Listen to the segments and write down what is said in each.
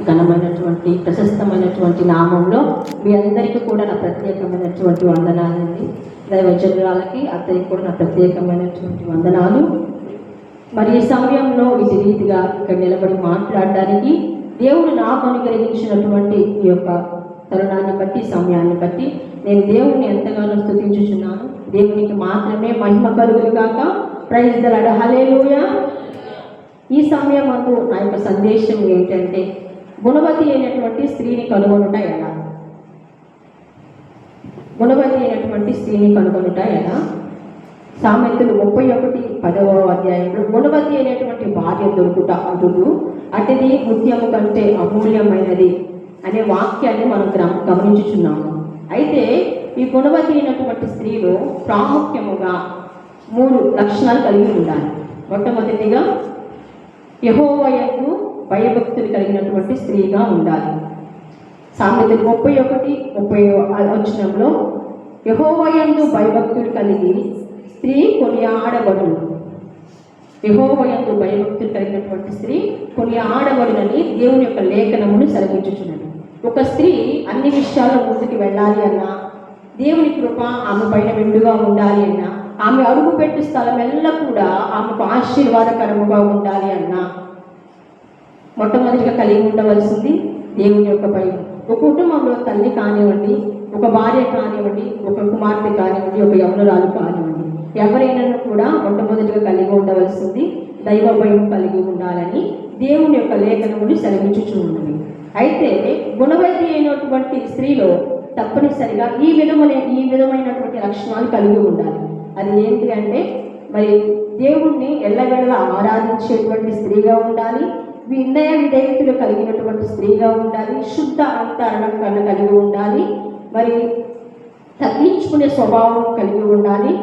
ఘనమైనటువంటి ప్రశస్తమైనటువంటి నామంలో మీ అందరికీ కూడా నా ప్రత్యేకమైనటువంటి వందనాలండి. దైవజనురాలకి అత్తయ్యకి కూడా నా ప్రత్యేకమైనటువంటి వందనాలు. మరి ఈ సమయంలో ఇది రీతిగా ఇక్కడ నిలబడి మాట్లాడడానికి దేవుడు నాకు అనుగ్రహించినటువంటి ఈ యొక్క తరుణాన్ని బట్టి, సమయాన్ని బట్టి నేను దేవుణ్ణి ఎంతగానో స్తుతించుచున్నాను. దేవునికి మాత్రమే మహిమ కలుగును గాక. ప్రైజ్ ది లార్డ్, హల్లెలూయా. ఈ సమయం అందు నా యొక్క సందేశం ఏంటంటే, గుణవతి అయినటువంటి స్త్రీని కనుగొనుట ఎలా? గుణవతి అయినటువంటి స్త్రీని కనుగొనుట ఎలా? సామెతలు 31:10 అధ్యాయంలో గుణవతి అయినటువంటి భార్య దొరుకుట అంటుడు అటుది ముత్యము కంటే అమూల్యమైనది అనే వాక్యాన్ని మనం గమనించుచున్నాము. అయితే ఈ గుణవతి అయినటువంటి స్త్రీలో ప్రాముఖ్యముగా 3 లక్షణాలు కలిగి ఉండాలి. మొట్టమొదటిగా యెహోవా యందు భయభక్తులు కలిగినటువంటి స్త్రీగా ఉండాలి. సామెతలు 31:30 వచనంలో యెహోవా యందు భయభక్తులు కలిగి స్త్రీ కొనియాడబడును. యెహోవా యందు భయభక్తులు కలిగినటువంటి స్త్రీ కొనియాడబడునని దేవుని యొక్క లేఖనమును సెలవించుచున్నది. ఒక స్త్రీ అన్ని విషయాల్లో ముందుకు వెళ్ళాలి అన్నా, దేవుని కృప ఆమె పైన మెండుగా ఉండాలి అన్నా, ఆమె అడుగుపెట్టు స్థలం ఎల్ల కూడా ఆమెకు ఆశీర్వాదకరముగా ఉండాలి అన్నా, మొట్టమొదటిగా కలిగి ఉండవలసింది దేవుని యొక్క భయం. ఒక కుటుంబంలో తల్లి కానివ్వండి, ఒక భార్య కానివ్వండి, ఒక కుమార్తె కానివ్వండి, ఒక యవనురాలు కానివ్వండి, ఎవరైనా కూడా మొట్టమొదటిగా కలిగి ఉండవలసింది దైవ భయం కలిగి ఉండాలని దేవుని యొక్క లేఖనములు సెలవించుచున్నది. అయితే గుణవతి అయినటువంటి స్త్రీలో తప్పనిసరిగా ఈ విధమైనటువంటి లక్షణాలు కలిగి ఉండాలి. అది ఏంటి అంటే, మరి దేవుణ్ణి ఎల్లవెళ్ళ ఆరాధించేటువంటి స్త్రీగా ఉండాలి, వినయ విధేయతలు కలిగినటువంటి స్త్రీగా ఉండాలి, శుద్ధ అంతరంగం కలిగి ఉండాలి, మరి తగ్గించుకునే స్వభావం కలిగి ఉండాలి,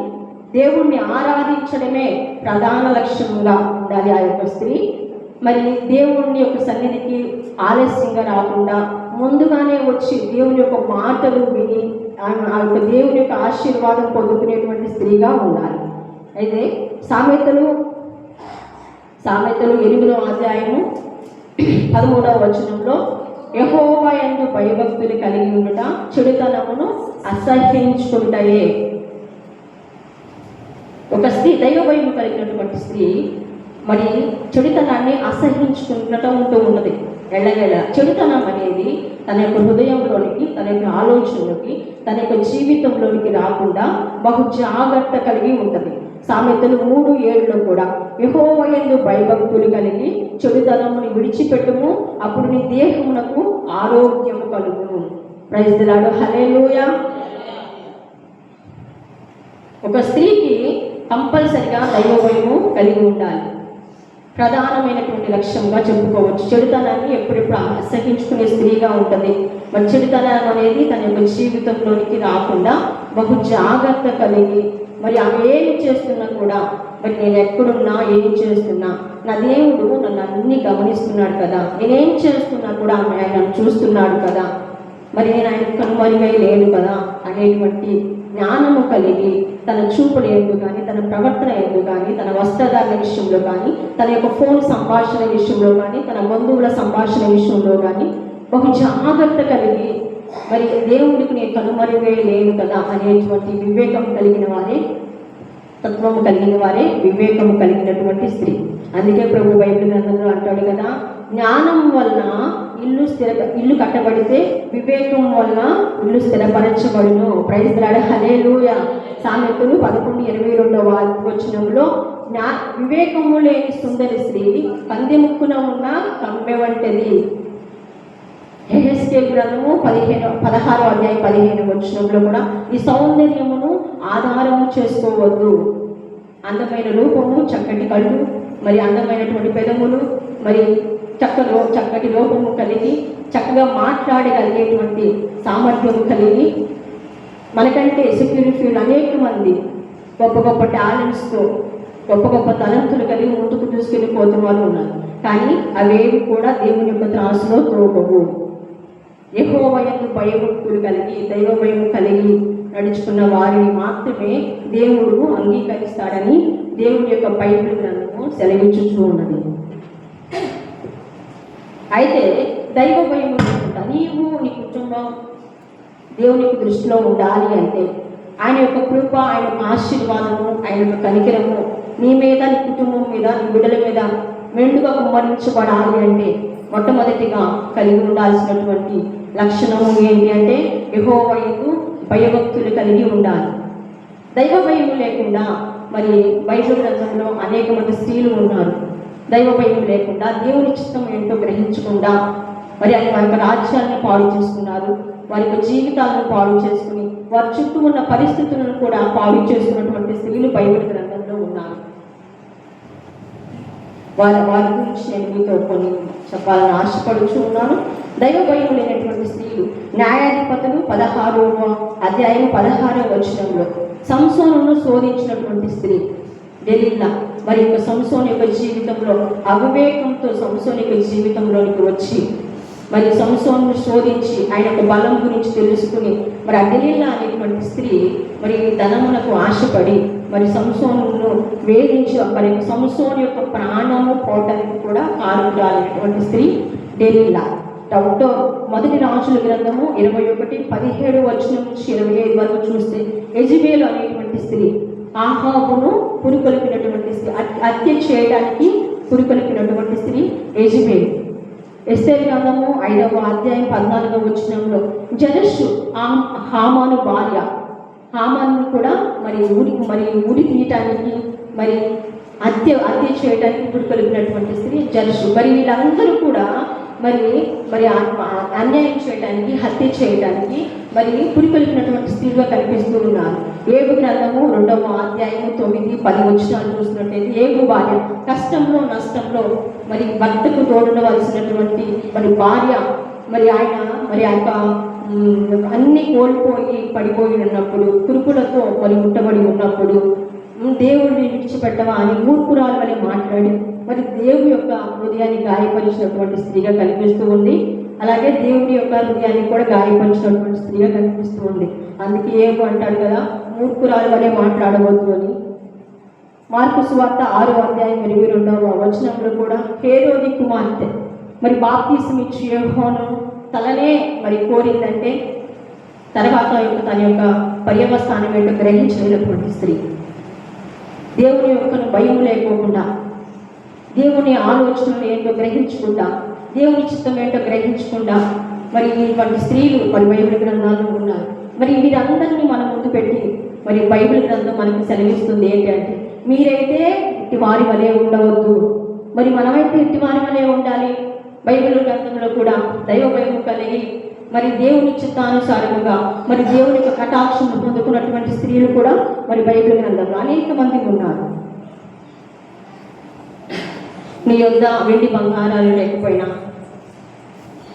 దేవుణ్ణి ఆరాధించడమే ప్రధాన లక్ష్యంగా ఉండాలి ఆ యొక్క స్త్రీ. మరి దేవుని యొక్క సన్నిధికి ఆలస్యంగా రాకుండా ముందుగానే వచ్చి దేవుని యొక్క మాటలు విని ఆ యొక్క దేవుని యొక్క ఆశీర్వాదం పొందుకునేటువంటి స్త్రీగా ఉండాలి. అయితే సామెతలు 8వ అధ్యాయము 13వ వచనంలో యెహోవా యందు భయభక్తులు కలిగి ఉండుట చెడుతనమును అసహ్యించుకుంటాయే. ఒక స్త్రీ దైవభయం కలిగినటువంటి స్త్రీ మరి చెడుతనాన్ని అసహించుకుంటూ ఉన్నది. ఎళ్ళగెళ్ళ చెడుతనం అనేది తన యొక్క హృదయంలోనికి, తన యొక్క ఆలోచనలోకి, తన యొక్క జీవితంలోనికి రాకుండా బహు జాగ్రత్త కలిగి ఉంటుంది. సామెతలు 3:7లో కూడా యెహోవా యందు భయభక్తులు కలిగి చెడుతనముని విడిచిపెట్టుము, అప్పుడు నీ దేహమునకు ఆరోగ్యము కలుగును. ప్రైజ్ ది లార్డ్, హల్లెలూయా. ఒక స్త్రీకి కంపల్సరిగా దైవభయము కలిగి ఉండాలి. ప్రధానమైనటువంటి లక్ష్యంగా చెప్పుకోవచ్చు. చెడుతనాన్ని ఎప్పుడెప్పుడు అసహించుకునే స్త్రీగా ఉంటుంది. మరి చెడుతనం అనేది తన యొక్క జీవితంలోనికి రాకుండా బహు జాగ్రత్త కలిగి, మరి ఆమె ఏమి చేస్తున్నా కూడా, మరి నేను ఎక్కడున్నా, ఏం చేస్తున్నా, నా దేవుడు నన్ను అన్ని గమనిస్తున్నాడు కదా, నేనేం చేస్తున్నా కూడా ఆయన చూస్తున్నాడు కదా, మరి నేను ఆయన కనుమరుగై లేను కదా అనేటువంటి జ్ఞానము కలిగి తన చూపుడు ఎందు కానీ, తన ప్రవర్తన ఎందు కానీ, తన వస్త్రధారణ విషయంలో కానీ, తన యొక్క ఫోన్ సంభాషణ విషయంలో కానీ, తన బంధువుల సంభాషణ విషయంలో కానీ బహు జాగ్రత్త కలిగి, మరి దేవుడికి నేను కనుమరుగై లేను కదా అనేటువంటి వివేకం కలిగిన వారే, తత్వము కలిగిన వారే వివేకము కలిగినటువంటి స్త్రీ. అందుకే ప్రభు బైబిల్ గ్రంథంలో అంటాడు కదా, జ్ఞానం వలన ఇల్లు కట్టబడితే వివేకం వలన ఇల్లు స్థిరపరచబడును. ప్రైజ్ ది లార్డ్, హల్లెలూయా. సామెతలు 11:22 వచనంలో వివేకము లేని సుందరి స్త్రీ కంది ముక్కున ఉన్న కమ్మె వంటిది. యెహెజ్కేలు గ్రంథము 16వ అధ్యాయం 15వ వచనంలో కూడా ఈ సౌందర్యమును ఆధారము చేసుకోవద్దు. అందమైన రూపము, చక్కటి కళ్ళు, మరి అందమైనటువంటి పెదములు, మరి చక్కటి రూపము కలిగి చక్కగా మాట్లాడగలిగేటువంటి సామర్థ్యము కలిగి, మనకంటే సెక్యూరిటీలు అనేక మంది గొప్ప గొప్ప టాలెంట్స్తో, గొప్ప గొప్ప తలంతులు కలిగి ముందుకు తీసుకెళ్ళిపోతున్న వాళ్ళు ఉన్నారు. కానీ అవేవి కూడా దేవుని యొక్క త్రాసులో తోగవు. యెహోవా యందు భయభక్తులు కలిగి, దైవ భయం కలిగి నడుచుకున్న వారిని మాత్రమే దేవుడు అంగీకరిస్తాడని దేవుని యొక్క బైబిల్ గ్రంథము సెలవించుచూ ఉన్నది. అయితే దైవ భయం లేకుండా నీవు నీ కుటుంబం దేవునికి దృష్టిలో ఉండాలి అంటే ఆయన యొక్క కృప, ఆయన యొక్క ఆశీర్వాదము, ఆయన యొక్క కనికరము నీ మీద, నీ కుటుంబం మీద, నీ బిడ్డల మీద మెండుగా కుమ్మరించబడాలి అంటే మొట్టమొదటిగా కలిగి ఉండాల్సినటువంటి లక్షణము ఏంటి అంటే యెహోవా యందు భయభక్తులు కలిగి ఉండాలి. దైవ భయం లేకుండా మరి బైబిల్ గ్రంథంలో అనేక మంది స్త్రీలు ఉన్నారు. దైవ భయం లేకుండా దేవుని చిత్తం ఏంటో గ్రహించకుండా మరి ఆయన వారి యొక్క రాజ్యాన్ని పాడు చేసుకున్నారు, వారి యొక్క జీవితాలను పాడు చేసుకుని వారి చుట్టూ ఉన్న పరిస్థితులను కూడా పాడు చేసుకున్నటువంటి స్త్రీలు బైబిల్ గ్రంథంలో ఉన్నారు. వారి గురించి నేను మీతో కొన్ని చెప్పాలని ఆశపడుచు ఉన్నాను. దైవ భయం లేనటువంటి స్త్రీలు న్యాయాధిపతులు 16వ అధ్యాయం 16వ వచనంలో సంసోనును శోధించినటువంటి స్త్రీ దెలీలా మరి యొక్క సంసోను యొక్క జీవితంలో అవివేకంతో సంసోను యొక్క జీవితంలోనికి వచ్చి మరి సంసోను శోధించి ఆయన యొక్క బలం గురించి తెలుసుకుని మరి ఆ దెలీలా అనేటువంటి స్త్రీ మరి ధనమునకు ఆశపడి మరి సంసోనును వేధించి మరి సంసోను యొక్క ప్రాణము పోవటానికి కూడా కారణాలైనటువంటి స్త్రీ దెలీలా. మొదటి రాజుల గ్రంథము 21:17 వచనం నుంచి 25 వరకు చూస్తే యెజబెలు అనేటువంటి స్త్రీ ఆహాబును పురికొల్పినటువంటి స్త్రీ, హత్య చేయడానికి పురికొల్పినటువంటి స్త్రీ యెజబెలు. ఎస్తేరు గ్రంథము 5వ అధ్యాయం 14వ వచనంలో జరషు హామాను భార్య, హామాను కూడా మరి ఊరి తీయటానికి మరి హత్య చేయడానికి పురికొల్పినటువంటి స్త్రీ జరషు. మరి వీళ్ళందరూ కూడా మరి అన్యాయం చేయడానికి, హత్య చేయడానికి మరి పురికొల్పినటువంటి స్త్రీగా కనిపిస్తూ ఉన్నారు. ఏబు గ్రంథము 2వ అధ్యాయం 9-10 వచనాలు చూసినట్లయితే ఏబు భార్య కష్టంలో నష్టంలో మరి భర్తకు తోడునవలసినటువంటి మరి భార్య మరి ఆయన అన్ని కోల్పోయి పడిపోయి ఉన్నప్పుడు, కురుకులతో మరి ముట్టబడి ఉన్నప్పుడు దేవుడిని విడిచిపెట్టవా అని మూర్ఖురాలు వలె మాట్లాడి మరి దేవుడి యొక్క హృదయాన్ని గాయపరిచినటువంటి స్త్రీగా కనిపిస్తూ ఉంది. అలాగే దేవుడి యొక్క హృదయాన్ని కూడా గాయపరిచినటువంటి స్త్రీగా కనిపిస్తూ ఉంది. అందుకే ఏమో అంటాడు కదా, మూర్ఖురాలు వలె మాట్లాడవద్దు అని. మార్కు సువార్త 6వ అధ్యాయం 22వ వచనంలో కూడా హేరోది కుమార్తె మరి బాప్తిసం ఇచ్చి యోహాను తలనే మరి కోరిందంటే తర్వాత తన యొక్క పర్యవస్థానం ఏంటో గ్రహించలేనటువంటి స్త్రీ, దేవుని యొక్కను భయం లేకోకుండా, దేవుని ఆలోచనలు ఏంటో గ్రహించకుండా, దేవుని చిత్తం ఏంటో గ్రహించకుండా మరి ఇటువంటి స్త్రీలు మరి బైబిల్ గ్రంథాలు ఉన్నారు. మరి వీరందరినీ మనం ముందు పెట్టి మరి బైబిల్ గ్రంథం మనకి సెలవిస్తుంది ఏంటంటే మీరైతే ఇట్టి వారి వలె ఉండవద్దు, మరి మనమైతే ఇట్టి వారి వలె ఉండాలి. బైబిల్ గ్రంథంలో కూడా దైవ భయం కలిగి మరి దేవుని చిత్తానుసారముగా మరి దేవుని యొక్క కటాక్షం పొందుకున్నటువంటి స్త్రీలు కూడా మరి బైబిల్ గ్రంథంలో అనేక మంది ఉన్నారు. నీ యొద్ద వెండి బంగారాలు లేకపోయినా,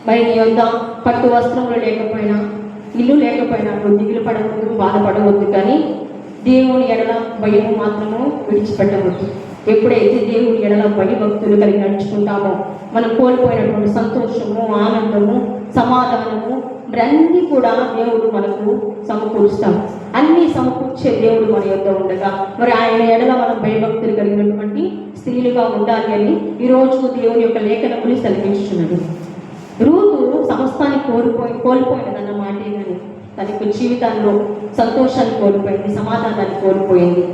మరి నీ యొద్ద పట్టు వస్త్రములు లేకపోయినా, ఇల్లు లేకపోయినా నువ్వు దిగులు పడవద్దు, బాధపడవద్దు. కానీ దేవుని ఎడల భయము మాత్రము విడిచిపెట్టవద్దు. ఎప్పుడైతే దేవుని ఎడల భయభక్తులు కలిగి నడుచుకుంటామో మనం కోల్పోయినటువంటి సంతోషము, ఆనందము, సమాధానము అన్నీ కూడా దేవుడు మనకు సమకూరుస్తాడు. అన్నీ సమకూర్చే దేవుడు మన యొద్ద ఉండగా మరి ఆయన ఎడల మనం భయభక్తులు కలిగినటువంటి స్త్రీలుగా ఉండాలి అని ఈరోజు దేవుని యొక్క లేఖనములు సెలవిస్తున్నది. రూతు సమస్తాన్ని కోల్పోయినదన్న మాటే కానీ తన యొక్క జీవితాల్లో సంతోషాన్ని కోల్పోయింది, సమాధానాన్ని కోల్పోయింది.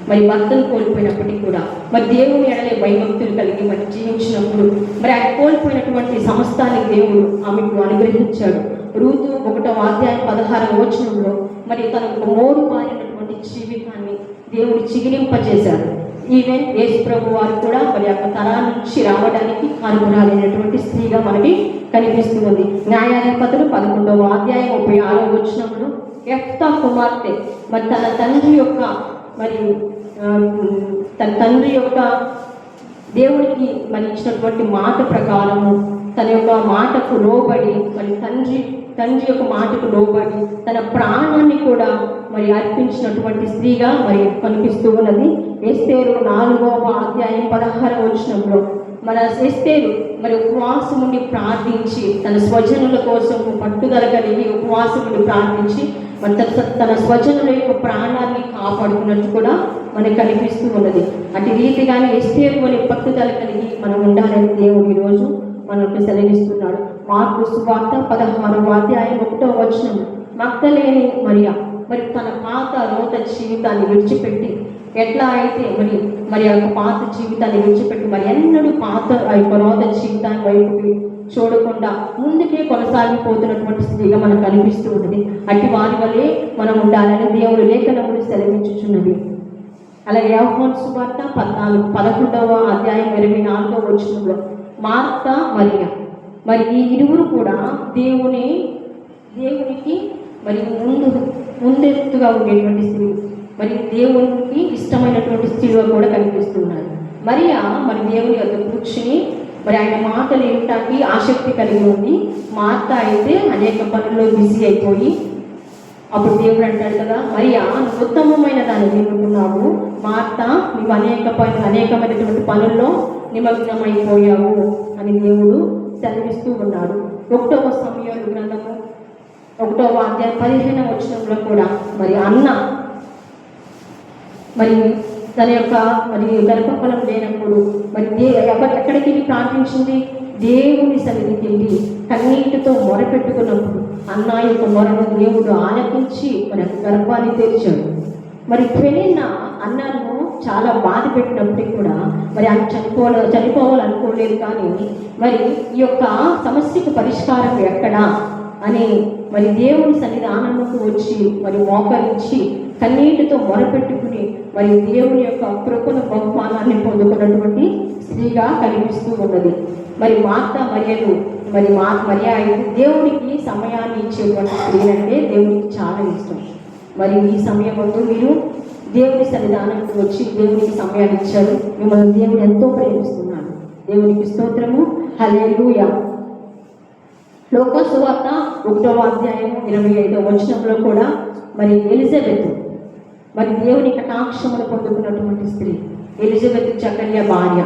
మరి భర్తను కోల్పోయినప్పటికీ కూడా మరి దేవుని ఎడలే భయభక్తులు కలిగి మరి జీవించినప్పుడు మరి ఆయన కోల్పోయినటువంటి సమస్తాన్ని దేవుడు ఆమెకు అనుగ్రహించాడు. రూతు 1వ అధ్యాయం 16వ వచనంలో మరి తన ఒక మోరు మారినటువంటి జీవితాన్ని దేవుడు చిగిలింపజేశాడు. ఈవెన్ యేసు ప్రభు వారు కూడా మరి యొక్క తరా నుంచి రావడానికి అనుగుణాలైనటువంటి స్త్రీగా మనకి కనిపిస్తూ ఉంది. న్యాయాధిపతులు 11వ అధ్యాయం 36వ వచనంలో యెఫ్తా కుమార్తె మరి తన తండ్రి యొక్క దేవుడికి మరి ఇచ్చినటువంటి మాట ప్రకారము తన యొక్క మాటకు లోబడి మరి తండ్రి యొక్క మాటకు లోబడి తన ప్రాణాన్ని కూడా మరి అర్పించినటువంటి స్త్రీగా మరి కనిపిస్తూ ఉన్నది. ఎస్తేరు 4వ అధ్యాయం 16వ వచనంలో మన ఎస్తేరు మరి ఉపవాసం ఉండి ప్రార్థించి తన స్వజనుల కోసం పట్టుదల కలిగి ఉపవాసం ఉండి ప్రార్థించి మరి తన స్వజనుల యొక్క ప్రాణాన్ని కాపాడుకున్నట్టు కూడా మనకు కనిపిస్తూ ఉన్నది. అటు రీతిగానే ఎస్తేరు వలె పట్టుదల కలిగి మనం ఉండాలని దేవుడు ఈరోజు మనకు సెలవిస్తున్నాడు. మార్కు సువార్త 16వ అధ్యాయం 1వ వచనం. మగ్దలేని మరియ మరి తన పాత రోత జీవితాన్ని విడిచిపెట్టి ఎట్లా అయితే మరి ఆ యొక్క పాత జీవితాన్ని విడిచిపెట్టి మరి ఎన్నడూ పాత ఆ యొక్క రోత జీవితాన్ని వైపుకి చూడకుండా ముందుకే కొనసాగిపోతున్నటువంటి స్త్రీగా మనకు కనిపిస్తూ ఉంటుంది. అట్టి వారి వల్లే మనం ఉండాలని దేవుడు లేఖనములు సెలవించుచున్నది. అలాగే యోహాను సువార్త 11వ అధ్యాయం 24వ వచనంలో మార్త మరియ మరి ఈ ఇరువురు కూడా దేవునికి మరి ముందెత్తుగా ఉండేటువంటి స్త్రీ, మరి దేవునికి ఇష్టమైనటువంటి స్త్రీగా కూడా కనిపిస్తున్నారు. మరియా మరి దేవుని యొక్క కూర్చుని మరి ఆయన మాటలు వినటానికి ఆసక్తి కలిగి ఉంది. మార్త అయితే అనేక పనుల్లో బిజీ అయిపోయి, అప్పుడు దేవుడు అంటాడు కదా, మరియా నువ్వు ఉత్తమమైన దాన్ని ఎన్నుకున్నావు, మార్త నువ్వు అనేకమైనటువంటి పనుల్లో నిమగ్నమైపోయావు అని దేవుడు సెలవిస్తూ ఉన్నాడు. 1వ సమూయేలు గ్రంథము 1వ అధ్యాయం 15వ వచనంలో కూడా మరి అన్న మరి తన యొక్క మరి గర్భఫలం లేనప్పుడు మరి ఎక్కడికి ప్రార్థించింది? దేవుని సన్నిధికి వెళ్ళి కన్నీటితో మొరపెట్టుకున్నప్పుడు అన్న యొక్క మొరను దేవుడు ఆలకించి మన గర్భాన్ని తెరిచాడు. మరి పెళ్ళిన అన్నను చాలా బాధ పెట్టినప్పటికీ కూడా మరి ఆయన చనిపోవాలనుకోలేదు. కానీ మరి ఈ యొక్క సమస్యకు పరిష్కారం ఎక్కడా అని మరి దేవుని సన్నిధానంలోకి వచ్చి మరి మోకరించి కన్నీటితో మొరపెట్టుకుని మరి దేవుని యొక్క కృపను బహుమానాన్ని పొందుకున్నటువంటి స్త్రీగా కనిపిస్తూ ఉన్నది. మరి మార్త మరియలు మరి మరియ దేవునికి సమయాన్ని ఇచ్చేటువంటి స్త్రీ అంటే దేవునికి చాలా ఇష్టం. మరి ఈ సమయం ముందు మీరు దేవుని సన్నిధానానికి వచ్చి దేవునికి సమయాన్ని ఇచ్చారు. మిమ్మల్ని దేవుడు ఎంతో ప్రేమిస్తున్నాడు. దేవునికి స్తోత్రము. హల్లెలూయా. లోకా సువార్త 1వ అధ్యాయం 25వ వచనంలో కూడా మరి ఎలిజబెత్ మరి దేవుని కటాక్షమును పొందుకున్నటువంటి స్త్రీ. ఎలిజబెత్ జకర్యా భార్య.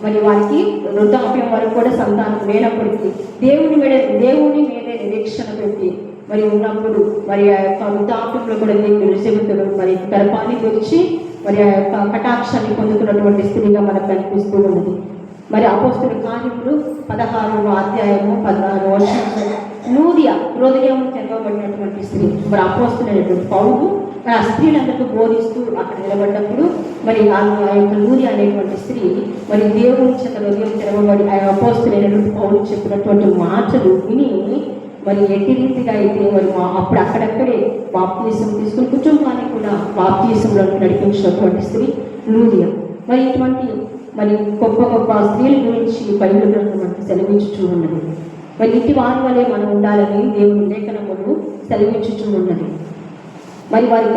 మరి వారికి వృద్ధాప్యం వరకు కూడా సంతానం లేనప్పటికీ దేవుని మీదే నిరీక్షణ పెట్టి మరి ఉన్నప్పుడు మరి ఆ యొక్క వృద్ధాప్యంలో కూడా దేవుని ఎలిజబెత్ మరి గర్భాన్ని తెరిచి మరి ఆ యొక్క కటాక్షాన్ని పొందుకున్నటువంటి స్త్రీగా మనకు కనిపిస్తూ ఉన్నది. మరి అపోస్తుల కార్యములు 16వ అధ్యాయము 16వ వచనంలో లూదియా హృదయము తెరవబడినటువంటి స్త్రీ. మరి అపోస్తులైనటువంటి పౌలు ఆ స్త్రీలందరికీ బోధిస్తూ అక్కడ నిలబడ్డప్పుడు మరి ఆ యొక్క లూదియా అనేటువంటి స్త్రీ మరి దేవుని చేత హృదయం తెరవబడి ఆ అపోస్తులైనటువంటి పౌలు చెప్పినటువంటి మాటలు విని మరి ఎట్టి రీతిగా అయితే మరి అప్పుడు అక్కడక్కడే బాప్తిసం తీసుకుని కుటుంబాన్ని కూడా బాప్తిసంలో నడిపించినటువంటి స్త్రీ లూదియా. మరి ఇటువంటి మరి గొప్ప గొప్ప స్త్రీల గురించి బైబిల్ గ్రంథం మనకు సెలవించుచూ ఉన్నది. మరి ఇటు వారి వలె మనం ఉండాలని దేవుని లేఖనములు సెలవించుచూ ఉన్నది. మరి వారి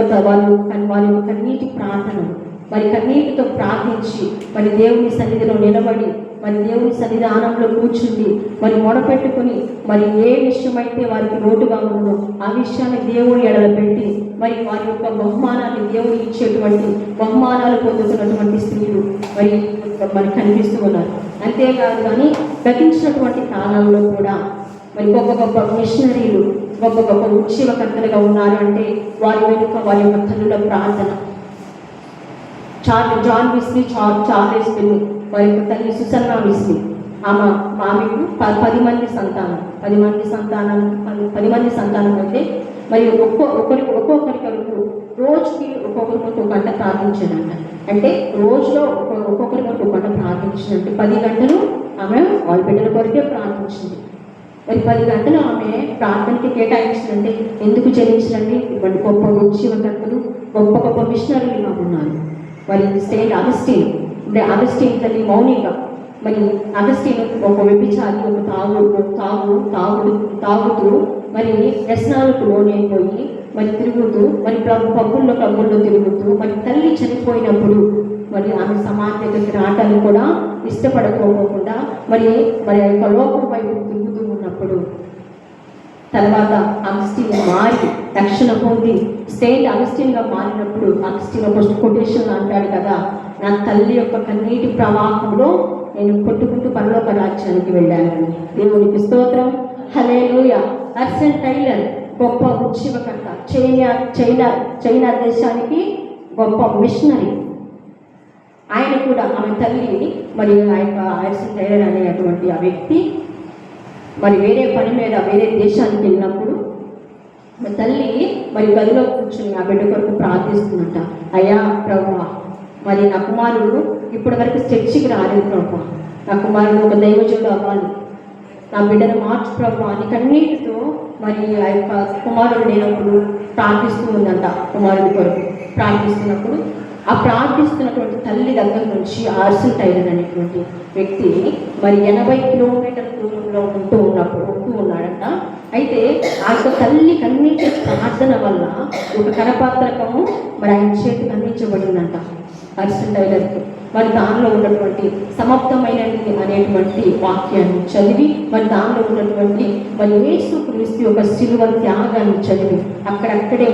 కన్నీటి ప్రార్థనలు మరి కన్నీటితో ప్రార్థించి మరి దేవుని సన్నిధిలో నిలబడి మరి దేవుని సన్నిధానంలో కూర్చుండి మరి మొడపెట్టుకుని మరి ఏ విషయమైతే వారికి లోటుగా ఉందో ఆ విషయాన్ని దేవుని ఎడల పెట్టి మరి వారి యొక్క బహుమానాన్ని దేవుడు ఇచ్చేటువంటి బహుమానాలు పొందుతున్నటువంటి స్త్రీలు మరి మనకు కనిపిస్తూ ఉన్నారు. అంతేకాదు కానీ గతించినటువంటి కాలంలో కూడా మరి గొప్ప గొప్ప మిషనరీలు గొప్ప గొప్ప ఉత్సవకర్తలుగా ఉన్నారు. అంటే వారి వెనుక వారి యొక్క తల్లుల ప్రార్థన. జాన్ విస్లీ, చార్లెస్ విల్లి, వారి యొక్క తల్లి సుసన్నా విస్లీ, ఆమెకు 10 మంది సంతానం. 10 మంది సంతానం అయితే మరి ఒక్కొక్కరికి వరకు రోజుకి ఒక్కొక్కరికి 1 గంట ప్రార్థించాడంట. అంటే రోజులో ఒక్కొక్కరికి 1 గంట ప్రార్థించినట్టు 10 గంటలు ఆమె వాళ్ళ బిడ్డల కొరకే ప్రార్థించింది. మరి 10 గంటలు ఆమె ప్రార్థనకి కేటాయించిందంటే ఎందుకు చెల్లించండి? ఇటువంటి గొప్ప ఉత్సవకర్తలు గొప్ప గొప్ప మిషనరీలు ఉన్నారు. మరి సెయింట్ అగస్టిన్ అంటే అగస్టిన్ తల్లి మౌనిక. మరి అగస్టిన్ ఒక వ్యభిచారి, ఒక తాగుతూ మరి వ్యసనాలకు లోనైపోయి మరి తిరుగుతూ మరి పబ్బుల్లో తిరుగుతూ మరి తల్లి చనిపోయినప్పుడు మరి ఆమె సమాజ దగ్గరికి రావటానికి కూడా ఇష్టపడకపోకుండా మరి యొక్క లోకం వైపు తిరుగుతూ ఉన్నప్పుడు తర్వాత అగస్టిన్ మారి రక్షణ పొంది సెయింట్ అగస్టిన్గా మారినప్పుడు అగస్టిన్ ఒక కొటేషన్ అంటాడు కదా, నా తల్లి యొక్క కన్నీటి ప్రవాహంలో నేను కొట్టుకుంటూ పరలోక రాజ్యానికి వెళ్ళానని. దేవునికి స్తోత్రం. హల్లెలూయా. హడ్సన్ టైలర్ గొప్ప ఉత్సవకర్త, చైనా దేశానికి గొప్ప మిషనరీ. ఆయన కూడా ఆమె తల్లి మరి ఆ యొక్క హడ్సన్ టైలర్ అనేటువంటి ఆ వ్యక్తి మరి వేరే పని మీద వేరే దేశానికి వెళ్ళినప్పుడు మా తల్లి మరి గదిలో కూర్చుని ఆ బిడ్డ కొరకు ప్రార్థిస్తున్నట్ట. అయ్యా ప్రభువా, మరి నా కుమారుడు ఇప్పటి వరకు చర్చికి రాలేదు ప్రభువా, నా కుమారుడు ఒక దైవజనుడు అవ్వాలి, నా బిడ్డను మార్చు ప్రభువా అని కన్నీటితో మరి ఆ యొక్క కుమారుడు లేనప్పుడు ప్రార్థిస్తూ ఉందంట. కుమారుడి కొరకు ప్రార్థిస్తున్నప్పుడు ఆ ప్రార్థిస్తున్నటువంటి తల్లి దగ్గర నుంచి ఆర్సన్ టైలర్ అనేటువంటి వ్యక్తి మరి 80 కిలోమీటర్ల దూరంలో ఉంటూ ఉన్నాడంట. అయితే ఆ యొక్క తల్లి కన్నీటి ప్రార్థన వల్ల ఒక కరపత్రకము మరి ఆయన చేతికి అందించబడిందంట ఆర్సన్ టైలర్కి. మరి దానిలో ఉన్నటువంటి సమాప్తమైనది అనేటువంటి వాక్యాన్ని చదివి మరి దానిలో ఉన్నటువంటి మరి యేసు క్రీస్తు యొక్క శిలువ త్యాగాన్ని చదివి అక్కడక్కడే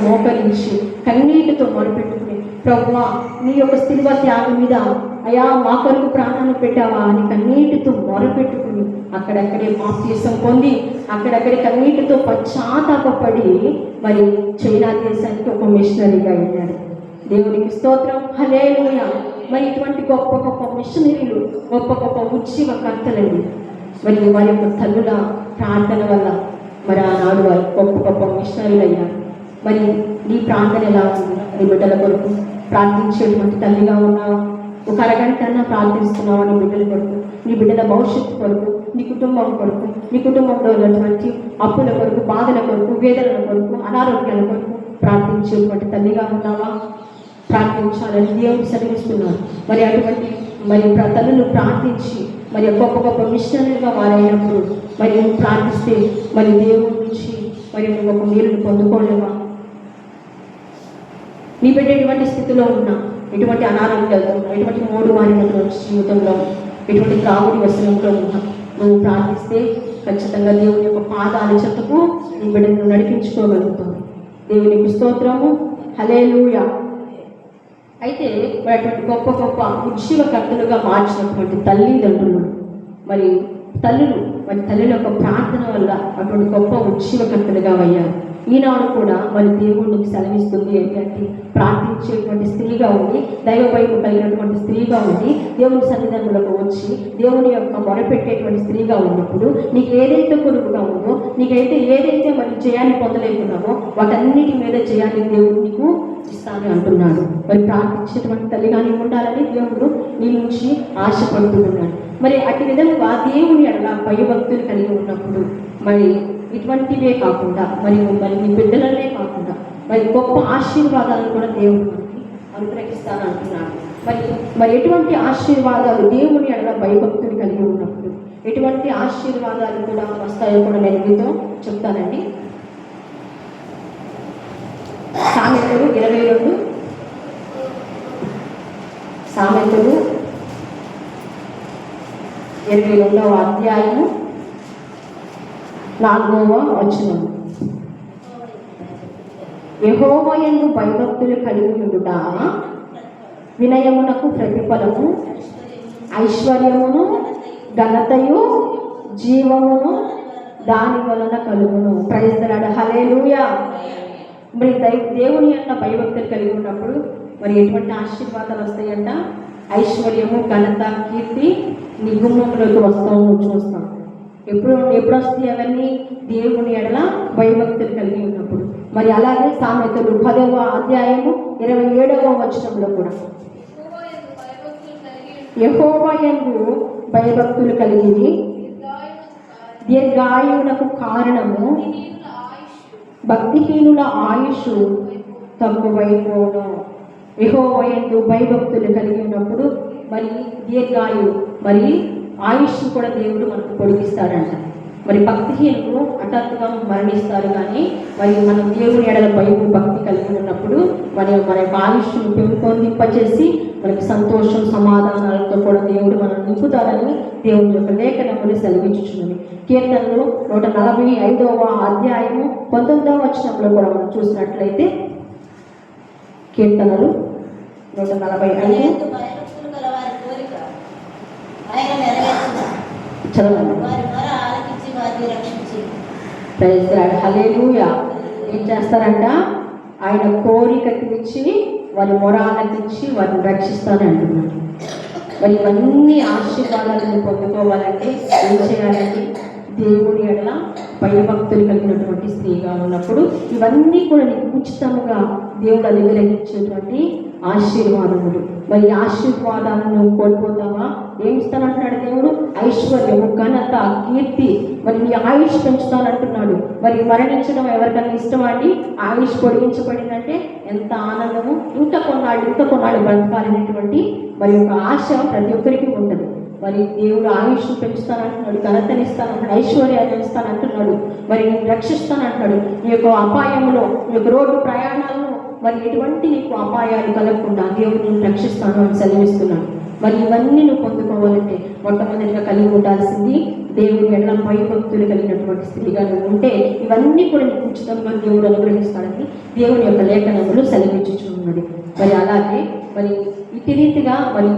మోకరించి కన్నీటితో మొరపెట్టుకుని, ప్రభువా నీ యొక్క శిలువ త్యాగం మీద అయా మా కొరకు ప్రాణాన్ని పెట్టావా అని కన్నీటితో మొరపెట్టుకుని అక్కడక్కడే బాప్తిసం పొంది అక్కడక్కడే కన్నీటితో పశ్చాత్తాపపడి మరి చైనా దేశానికి ఒక మిషనరీగా వెళ్ళాడు. దేవునికి స్తోత్రం, హల్లెలూయా. మరి ఇటువంటి గొప్ప గొప్ప మిషనరీలు, గొప్ప గొప్ప ఉద్యమకర్తలండి. మరి వారి యొక్క తల్లుల ప్రార్థన వల్ల మరి ఆనాడు వారు గొప్ప గొప్ప మిషనరీలు అయ్యారు. మరి నీ ప్రార్థన ఎలా ఉంది? నీ బిడ్డల కొరకు ప్రార్థించేటువంటి తల్లిగా ఉన్నావా? ఒక అరగంట అన్నా ప్రార్థిస్తున్నావా నీ బిడ్డల కొరకు, నీ బిడ్డల భవిష్యత్తు కొరకు, నీ కుటుంబం కొరకు, నీ కుటుంబంలో ఉన్నటువంటి అప్పుల కొరకు, బాధల కొరకు, వేదనల కొరకు, అనారోగ్యాల కొరకు ప్రార్థించేటువంటి తల్లిగా ఉన్నావా? ప్రార్థించాలని దేవుడు సెలవిస్తున్నారు. మరి అటువంటి మరి తల్లులు ప్రార్థించి మరి గొప్ప గొప్ప మిషనరీగా వారైనప్పుడు మరి నువ్వు ప్రార్థిస్తే మరి దేవుడి నుంచి మరి నువ్వు ఒక మేలును పొందుకోలేవా? నీ బిడ్డ ఎటువంటి స్థితిలో ఉన్నా, ఎటువంటి అనారోగ్యాలతో ఉన్నా, ఎటువంటి మూడు మారినటువంటి జీవితంలో, ఎటువంటి కావుడి వ్యసనంలో ఉన్నా నువ్వు ప్రార్థిస్తే ఖచ్చితంగా దేవుని యొక్క పాదాల చెంతకు నీ బిడ్డను నడిపించుకోగలుగుతావు. దేవునికి స్తోత్రము, హల్లెలూయా. అయితే మరి అటువంటి గొప్ప గొప్ప ఉద్యోగకర్తలుగా మార్చినటువంటి తల్లిదండ్రులు మరి తల్లులు మరి తల్లుల యొక్క ప్రార్థన వల్ల అటువంటి గొప్ప ఉద్యోగకర్తలుగా అయ్యారు. ఈనాడు కూడా మరి దేవుడికి సెలవిస్తుంది ఏంటంటే ప్రార్థించేటువంటి స్త్రీగా ఉండి, దైవ భయం కలిగినటువంటి స్త్రీగా ఉండి, దేవుని సన్నిధానంలోకి వచ్చి దేవుని యొక్క మొరపెట్టేటువంటి స్త్రీగా ఉన్నప్పుడు నీకు ఏదైతే కొనుగుగా ఉందో, నీకైతే ఏదైతే మరి జయాన్ని పొందలేకున్నావో వాటన్నిటి మీద జయాన్ని దేవుడు నీకు ఇస్తాను అంటున్నాడు. మరి ప్రార్థించేటువంటి తల్లిగానే ఉండాలని దేవుడు నీ నుంచి ఆశపడుతున్నాడు. మరి అట్టి విధంగా దేవుని అలా భయభక్తులు కలిగి ఉన్నప్పుడు మరి ఇటువంటివే కాకుండా మరి నీ బిడ్డలనే కాకుండా మరి గొప్ప ఆశీర్వాదాలను కూడా దేవుడు మనకి అనుగ్రహిస్తాను అంటున్నాడు. మరి ఎటువంటి ఆశీర్వాదాలు దేవుని అలా భయభక్తులు కలిగి ఉన్నప్పుడు ఎటువంటి ఆశీర్వాదాలు కూడా వస్తాయో కూడా నేను మీతో చెప్తానండి. సామెతలు 22 సామెతలు 22వ అధ్యాయము 4వ వచనం. యెహోవా యందు భయభక్తులు కలిగి ఉండుట వినయమునకు ప్రతిఫలము, ఐశ్వర్యమును, ఘనతయు, జీవమును దాని వలన కలుగును. ప్రైజ్ ది లార్డ్, హల్లెలూయా. మరి దేవుని యొక్క భయభక్తులు కలిగి ఉన్నప్పుడు మరి ఎటువంటి ఆశీర్వాదాలు వస్తాయంట? ఐశ్వర్యము, ఘనత, కీర్తి నీ గుమ్మంలోకి వస్తాము చూస్తాం. ఎప్పుడు వస్తాయి అవన్నీ? దేవుని ఎడల భయభక్తులు కలిగి ఉన్నప్పుడు. మరి అలాగే సామెతలు 10వ అధ్యాయము 27వ వచనంలో కూడా యెహోవా యందు భయభక్తులు కలిగి దీర్ఘాయువునకు కారణము, భక్తిహీనుల ఆయుష్ తక్కువైపోను. యెహోవా యందు భయభక్తులు కలిగి ఉన్నప్పుడు మరి దీర్ఘాయువు మరి ఆయుష్ కూడా దేవుడు మనకు పొడిగిస్తాడంట. మరి భక్తిహీనులు హఠాత్తుగా మరణిస్తారు, కానీ మరి మనం దేవుని ఎడల భక్తి కలిగి ఉన్నప్పుడు మన యొక్క ఆయుష్ను పెంపొందింపచేసి మనకి సంతోషం, సమాధానాలతో కూడా దేవుడు మనం నింపుతాడని దేవుని యొక్క లేఖనములు సెలవించుచున్నది. కీర్తనలు 145వ అధ్యాయము 19వ వచనంలో కూడా మనం చూసినట్లయితే కీర్తనలు 145 చదవండి. ప్రైజ్ ది లార్డ్, హల్లెలూయా. ఏం చేస్తారంట? ఆయన కోరిక తీర్చి వారి మొర ఆలకించి వారిని రక్షిస్తానని అంటున్నాడు. మరి ఇవన్నీ ఆశీర్వాదాలను పొందుకోవాలంటే ఏం చేయాలండి? దేవుని ఎడల భయభక్తులు కలిగినటువంటి స్త్రీగా ఉన్నప్పుడు ఇవన్నీ కూడా నీకు ఉచితముగా దేవుడు అనుగ్రహించేటువంటి ఆశీర్వాదములు. మరి ఆశీర్వాదాలను కోల్పోతావా? ఏమి ఇస్తానంటున్నాడు దేవుడు? ఐశ్వర్యము, ఘనత, కీర్తి, మరి నీ ఆయుష్ పెంచుతానంటున్నాడు. మరి మరణించడం ఎవరికైనా ఇష్టమా అండి? ఆయుష్ పొడిగించబడిందంటే ఎంత ఆనందము! ఇంకా కొన్నాళ్ళు బ్రతకాలనేటువంటి మరి ఒక ఆశ ప్రతి ఒక్కరికి ఉంటుంది. మరి దేవుడు ఆయుష్ పెంచుతానంటున్నాడు, ఘనతని ఇస్తానంటున్నాడు, ఐశ్వర్యాన్ని ఇస్తానంటున్నాడు, మరి నేను రక్షిస్తానంటున్నాడు. నీ యొక్క అపాయంలో, నీ యొక్క రోడ్డు ప్రయాణాలను మరి ఎటువంటి నీకు అపాయాలు కలగకుండా దేవుడు నేను రక్షిస్తాను అని సెలవిస్తున్నాను. మరి ఇవన్నీ నువ్వు పొందుకోవాలంటే మొట్టమొదటిగా కలిగి ఉండాల్సింది దేవుని ఎడల భయభక్తులు కలిగినటువంటి స్త్రీగా నువ్వు ఉంటే ఇవన్నీ కూడా నీకు ఉచితంగా దేవుడు అనుగ్రహిస్తాడని దేవుని యొక్క లేఖనములు సెలవిచ్చుచున్నది. మరి అలాగే మరి ఇటు రీతిగా మరి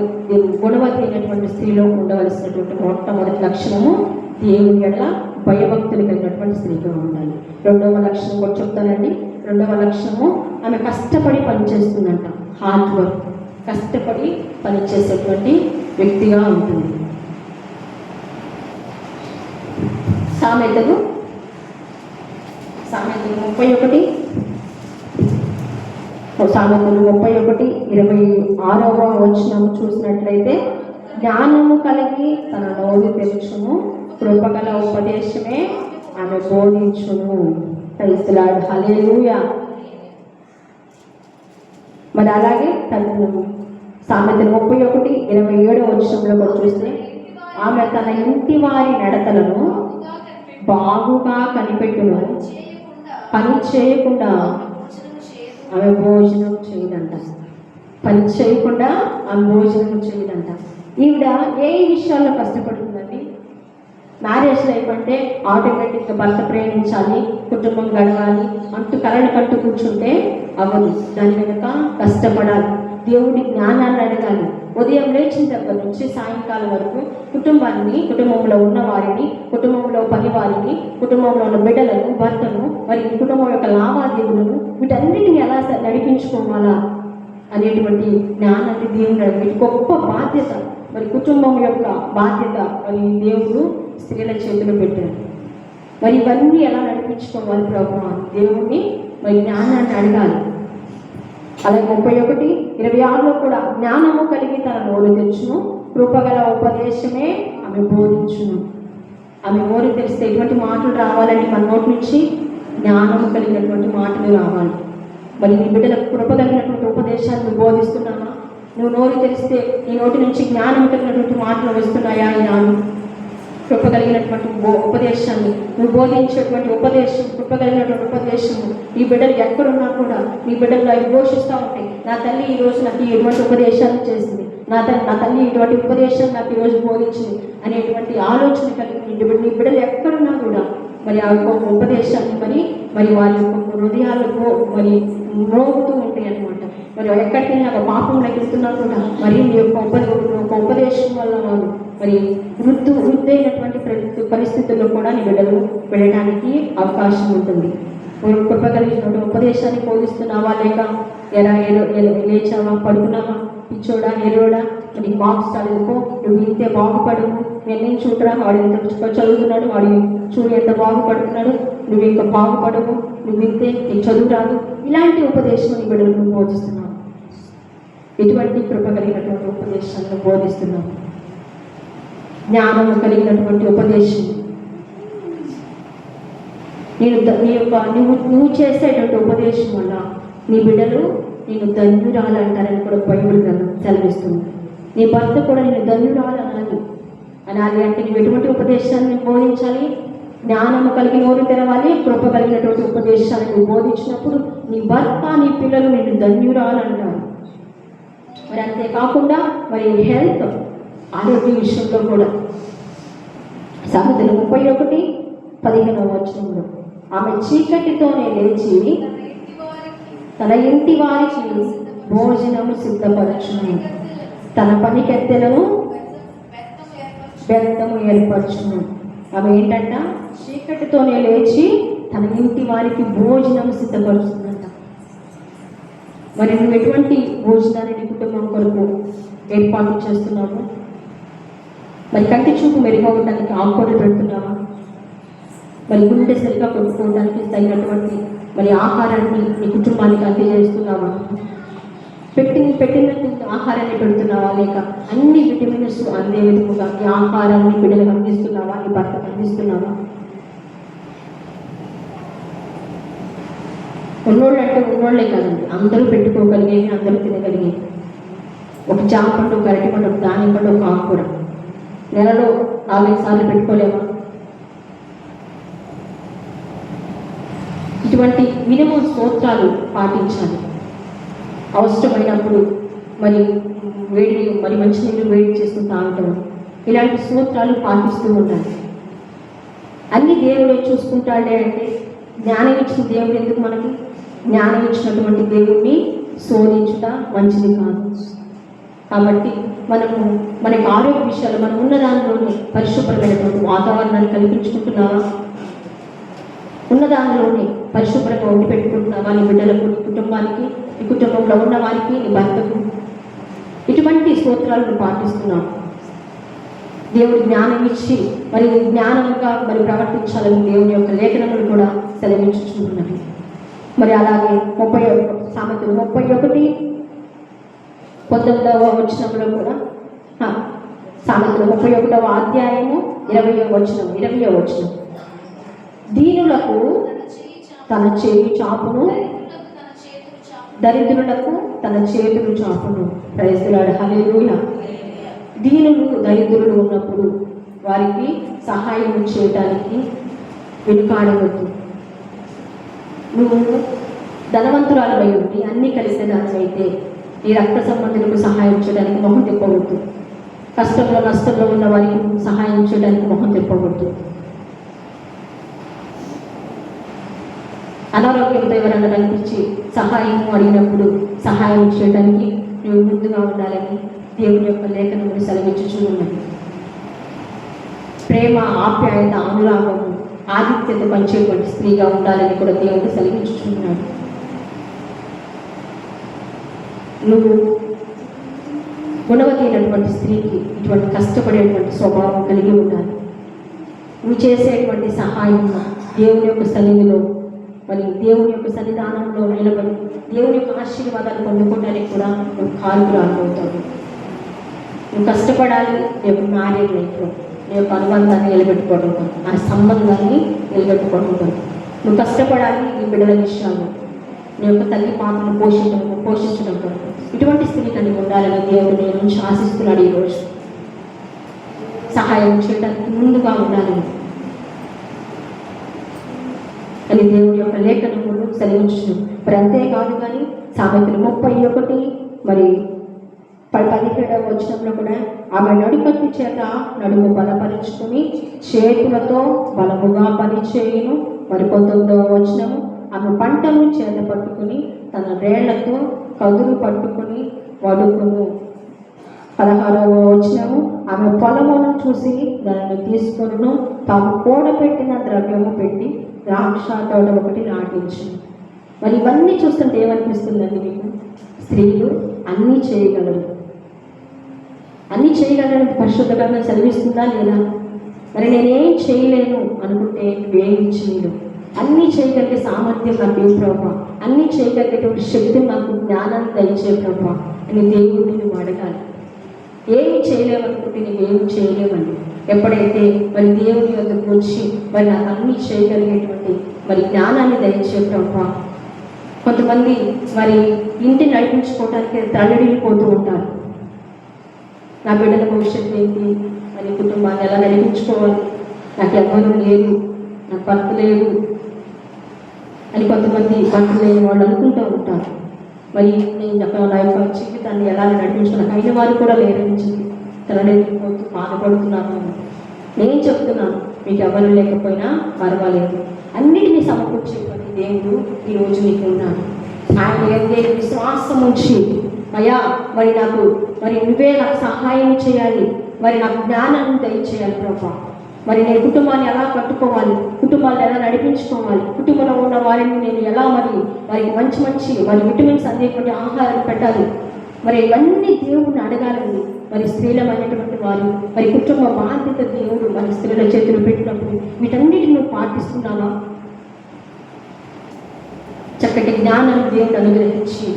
గుణవతి అయినటువంటి స్త్రీలో ఉండవలసినటువంటి మొట్టమొదటి లక్షణము దేవుని ఎడల భయభక్తులు కలిగినటువంటి స్త్రీగా ఉండాలి. రెండవ లక్షణం కూడా చెప్తానండి. రెండవ లక్షణము ఆమె కష్టపడి పనిచేస్తుందంట. హార్డ్ వర్క్, కష్టపడి పనిచేసేటువంటి వ్యక్తిగా ఉంటుంది. సామెతలు 31:26 వచనం చూసినట్లయితే, జ్ఞానము కలిగి తన నోరు తెరుచును, కృపగల ఉపదేశమే ఆమె బోధించును. ప్రైజ్ ది లార్డ్, హల్లెలూయా. మరి అలాగే సామెతలు 31:27 వచనంలో కూడా చూస్తే, ఆమె తన ఇంటి వారి నడతలను బాగుగా కనిపెట్టును, పని చేయకుండా ఆమె భోజనం చేయదంట. పని చేయకుండా ఆమె భోజనం చేయదంట. ఈవిడ ఏ విషయాల్లో కష్టపడుతుందండి? మ్యారేజ్ లైఫ్ అంటే ఆటోమేటిక్గా భర్త ప్రేమించాలి, కుటుంబం గడవాలి అంటూ కలలు కట్టు కూర్చుంటే అవ్వదు. దాని వెనుక కష్టపడాలి, దేవుడి జ్ఞానాన్ని అడగాలి. ఉదయం లేచిన దగ్గర నుంచి సాయంకాలం వరకు కుటుంబంలో ఉన్న వారిని, కుటుంబంలో పని వారిని, కుటుంబంలో ఉన్న బిడ్డలను, భర్తను, మరి కుటుంబం యొక్క లావాదేవీలను వీటన్నిటిని ఎలా నడిపించుకోవాలా అనేటువంటి జ్ఞానాన్ని దేవుడు అడిగి గొప్ప బాధ్యత. మరి కుటుంబం యొక్క బాధ్యత మరి దేవుడు స్త్రీల చేతులు పెట్టారు. మరి ఇవన్నీ ఎలా నడిపించుకోవాలి ప్రభువా? దేవుణ్ణి మరి జ్ఞానాన్ని అడగాలి. అలాగే 31:26 కూడా, జ్ఞానము కలిగి తన నోరు తెచ్చును, కృపగల ఉపదేశమే ఆమె బోధించును. ఆమె నోరు తెరిస్తే ఎటువంటి మాటలు రావాలని మన నోటి నుంచి జ్ఞానము కలిగినటువంటి మాటలు రావాలి. మరి నీ బిడ్డలకు కృప కలిగినటువంటి ఉపదేశాన్ని నువ్వు బోధిస్తున్నావా? నువ్వు నోరు తెరిస్తే నీ నోటి నుంచి జ్ఞానం కలిగినటువంటి మాటలు వస్తున్నాయా? ఈనాడు కృప కలిగినటువంటి ఉపదేశాన్ని నువ్వు బోధించేటువంటి ఉపదేశం, కృప కలిగినటువంటి ఉపదేశము ఈ బిడ్డలు ఎక్కడున్నా కూడా నీ బిడ్డలు అవి ఘోషిస్తూ ఉంటాయి. నా తల్లి ఈరోజు నాకు ఎటువంటి ఉపదేశాన్ని చేసింది, నా తల్లి ఇటువంటి ఉపదేశాన్ని నాకు ఈరోజు బోధించింది అనేటువంటి ఆలోచన కలిగి నీ బిడ్డలు ఎక్కడున్నా కూడా మరి ఆ యొక్క ఉపదేశాన్ని మరి వారి యొక్క హృదయాలకు మరి మోగుతూ ఉంటాయి అన్నమాట. మరి ఎక్కడికి ఒక పాపంలోకి వెళ్తున్నా కూడా మరి నీ యొక్క ఉపదేశం వల్ల వారు మరి వృద్ధైనటువంటి పరిస్థితుల్లో కూడా నీ బిడ్డలు వెళ్ళడానికి అవకాశం ఉంటుంది. కృప కలిగినటువంటి ఉపదేశాన్ని బోధిస్తున్నావా? లేక లేచావా, పడుకున్నావా, పిచ్చోడా, ఎరోడా, నీకు మార్క్స్ చదువుకో, నువ్వు ఇంతే బాగుపడు, నేను చూడరా వాడు ఎంత చదువుతున్నాడు, వాడు చూడు ఎంత బాగుపడుతున్నాడు, నువ్వు ఇంకా బాగుపడవు, నువ్వు ఇంతే, నీకు చదువు రాదు, ఇలాంటి ఉపదేశం నీ బిడ్డలకు బోధిస్తున్నావు. ఎటువంటి కృప కలిగినటువంటి ఉపదేశాలను బోధిస్తున్నావు? జ్ఞానము కలిగినటువంటి ఉపదేశం. నువ్వు చేసేటువంటి ఉపదేశం వల్ల నీ బిడ్డలు నేను ధన్యురాలు అంటారని కూడా బైబిల్ గ్రంథం సెలవిస్తుంది. నీ భర్త కూడా నేను ధన్యురాలు అనాలి అంటే నువ్వు ఎటువంటి ఉపదేశాన్ని బోధించాలి? జ్ఞానము కలిగి నోరు తెరవాలి, కృప కలిగినటువంటి ఉపదేశాన్ని నువ్వు బోధించినప్పుడు నీ భర్త, నీ పిల్లలు నేను ధన్యురాలు అంటారు. మరి అంతేకాకుండా మరి హెల్త్, ఆరోగ్య విషయంలో కూడా సామెతలు 31:15 ఆమె చీకటితోనే లేచి తన ఇంటి వారికి భోజనము సిద్ధపరచును, తన పనికెత్తెలను వ్యర్థము ఏర్పరచును. ఆమె ఏంటంట? చీకటితోనే లేచి తన ఇంటి వారికి భోజనము సిద్ధపరుస్తుందంట. మరి నువ్వు ఎటువంటి భోజనాన్ని నీ కుటుంబం కొరకు ఏర్పాటు చేస్తున్నావు? మరి కంటి చూపు మెరుగవడానికి ఆకుకూరలు పెడుతున్నావా? మరి గుండె సరిగా కొట్టుకోవడానికి తగినటువంటి మరి ఆహారాన్ని నీ కుటుంబానికి అందజేస్తున్నావా? పెట్టిన ఆహారాన్ని పెడుతున్నావా? లేక అన్ని విటమిన్స్ అందే విధముగా నీ ఆహారాన్ని బిడ్డలకు అందిస్తున్నావా? నీ భర్తకు అందిస్తున్నావా? ఉన్నోళ్ళు అంటే ఉన్నోళ్లే కాదండి, అందరూ పెట్టుకోగలిగేవి, అందరూ తినగలిగేవి. ఒక జామ పండు, ఒక అరటి పండు, ఒక దానిమ్మ పండు, ఒక ఆకుకూర నెలలో 4-5 సార్లు పెట్టుకోలేమా? ఇటువంటి మినిమం స్తోత్రాలు పాటించాలి. అవసరమైనప్పుడు మరి మంచినీళ్ళు వేడి చేసుకుని తాగటం, ఇలాంటి స్తోత్రాలు పాటిస్తూ ఉండాలి. అన్ని దేవుడే చూసుకుంటాడే అంటే జ్ఞానం ఇచ్చిన దేవుడు ఎందుకు మనకి? జ్ఞానం ఇచ్చినటువంటి దేవుడిని శోధించుట మంచిది కాదు. కాబట్టి మనకి ఆరోగ్య విషయాలు మనం ఉన్న దానిలోనే పరిశుభ్రమైనటువంటి వాతావరణాన్ని కల్పించుకుంటున్నావా? ఉన్న దానిలోనే పరిశుభ్రంగా వండి పెట్టుకుంటున్నావా? నీ బిడ్డలకు, నీ కుటుంబానికి, నీ కుటుంబంలో ఉన్న వారికి, నీ భర్తకు ఇటువంటి స్తోత్రాలను పాటిస్తున్నావు. దేవుడి జ్ఞానం ఇచ్చి మరి జ్ఞానంగా మరి ప్రవర్తించాలని దేవుని యొక్క లేఖనములు కూడా సెలవించుచున్నవి. మరి అలాగే 31 వచనంలో కూడా సామెతలు 31వ అధ్యాయము 20వ వచనం, దీనులకు తన చేయి చాపును, దరిద్రులకు తన చేతులు చాపును. ప్రైజ్ ది లార్డ్, హల్లెలూయా. దీనులు దరిద్రులు ఉన్నప్పుడు వారికి సహాయం చేయడానికి వెనుకాడవద్దు. నువ్వు ధనవంతురాలపై ఉండి అన్నీ కలిసే దానివైతే నీ రక్త సంబంధులకు సహాయం చేయడానికి మొహం తిప్పవద్దు. కష్టంలో నష్టంలో ఉన్న వారికి సహాయం చేయడానికి మొహం తిప్పవద్దు. అనారోగ్యంతో ఎవరైనా కనిపించి సహాయం అడిగినప్పుడు సహాయం చేయడానికి నువ్వు ముందుగా ఉండాలని దేవుని యొక్క లేఖనములు సెలవిచ్చుచున్నది. ప్రేమ, ఆప్యాయత, అనురాగము, ఆతిథ్యత పంచేటువంటి స్త్రీగా ఉండాలని కూడా దేవుడు సెలవిచ్చుచున్నాడు. నువ్వు గుణవతి అయినటువంటి స్త్రీకి ఇటువంటి కష్టపడేటువంటి స్వభావం కలిగి ఉండాలి. నువ్వు చేసేటువంటి సహాయం దేవుని యొక్క సన్నిధిలో మరి దేవుని యొక్క సన్నిధానంలో నిలబడి దేవుని యొక్క ఆశీర్వాదాలు పొందుకోవడానికి కూడా నువ్వు కారుకురాలు అవుతావు. నువ్వు కష్టపడాలి. నీ యొక్క మ్యారేజ్ లైఫ్లో నీ యొక్క అనుబంధాన్ని నిలబెట్టుకోవడం, ఆ సంబంధాన్ని నిలబెట్టుకోవడం. నువ్వు కష్టపడాలి. నీ బిడ్డల విషయాలు నీ యొక్క తల్లి పాత్రను పోషించడం కొరకు ఇటువంటి స్త్రీ కలిగి ఉండాలని దేవుడు నీ నుంచి ఆశిస్తున్నాడు. ఈరోజు సహాయం చేయడానికి ముందుగా ఉండాలని అని దేవుడి యొక్క లేఖనములు సెలవించు. మరి అంతేకాదు కానీ సామెతలు 31 మరి 17వ వచనంలో కూడా ఆమె నడుకట్టు చేత నడుము బలపరుచుకుని చేతులతో బలముగా పనిచేయును. మరి 19వ వచనము ఆమె పంటను చేత పట్టుకుని తన వేళ్లతో కదురు పట్టుకుని వడుకును. 16వ వచనము ఆమె పొలమును చూసి దానిని తీసుకొను, తాము కూడబెట్టిన ద్రవ్యము పెట్టి ద్రాక్ష తోట ఒకటి నాటించు. మరి ఇవన్నీ చూస్తుంటే ఏమనిపిస్తుందండి మీకు? స్త్రీలు అన్నీ చేయగలరు, అన్నీ చేయగలరని పరిశుద్ధ గ్రంథం చదివిస్తుందా లేదా? మరి నేనేం చేయలేను అనుకుంటే నువ్వేమి చేయలేవు. అన్నీ చేయగలిగే సామర్థ్యం నాకు ఏ ప్రభావ, అన్నీ చేయగలిగేటువంటి శక్తి నాకు జ్ఞానాన్ని దయచే ప్రభావ అని దేవుడిని నువ్వు అడగాలి. ఏమి చేయలేమనుకుంటే నువ్వేమి చేయలేమండి. ఎప్పుడైతే మరి దేవుని వద్దకు వచ్చి మరి నాకు అన్నీ చేయగలిగేటువంటి మరి జ్ఞానాన్ని దయచే ప్రభావ. కొంతమంది మరి ఇంటి నడిపించుకోవడానికి తల్లడిల్లిపోతూ ఉంటారు. నా బిడ్డల భవిష్యత్తు ఏంటి, మరి కుటుంబాన్ని ఎలా నడిపించుకోవాలి, నాకు ఎవరు లేదు, నాకు భర్త లేదు అని కొంతమంది భర్త లేని వాళ్ళు అనుకుంటూ ఉంటారు. మరి నేను నా యొక్క జీవితాన్ని ఎలా నడిపించుకున్నాను, అయిన వారు కూడా లేరని చెప్పి తల్లడిల్లిపోతూ బాధపడుతున్నాను. నేను చెప్తున్నాను, మీకు ఎవరు లేకపోయినా పర్వాలేదు, అన్నిటినీ సమకూర్చేటువంటి దేవుడు ఈరోజు నీకు ఉన్నాడు. ఆయన ఏదైతే విశ్వాసం ఉంచి అయ్యా మరి నువ్వే నాకు సహాయం చేయాలి, మరి నాకు జ్ఞానాన్ని దయచేయాలి ప్రభా, మరి నేను కుటుంబాన్ని ఎలా కట్టుకోవాలి, కుటుంబాన్ని ఎలా నడిపించుకోవాలి, కుటుంబంలో ఉన్న వారిని నేను ఎలా వారికి మంచి మరి విటమిన్స్ అందేటువంటి ఆహారం పెట్టాలి, మరి ఇవన్నీ దేవుడిని అడగాలండి. మరి స్త్రీలమైనటువంటి వారు మరి కుటుంబ బాధ్యత దేవుడు మరి స్త్రీల చేతులు పెట్టినప్పుడు వీటన్నిటిని నువ్వు పాటిస్తున్నావా? చక్కటి జ్ఞానాన్ని దేవుడు అనుగ్రహించి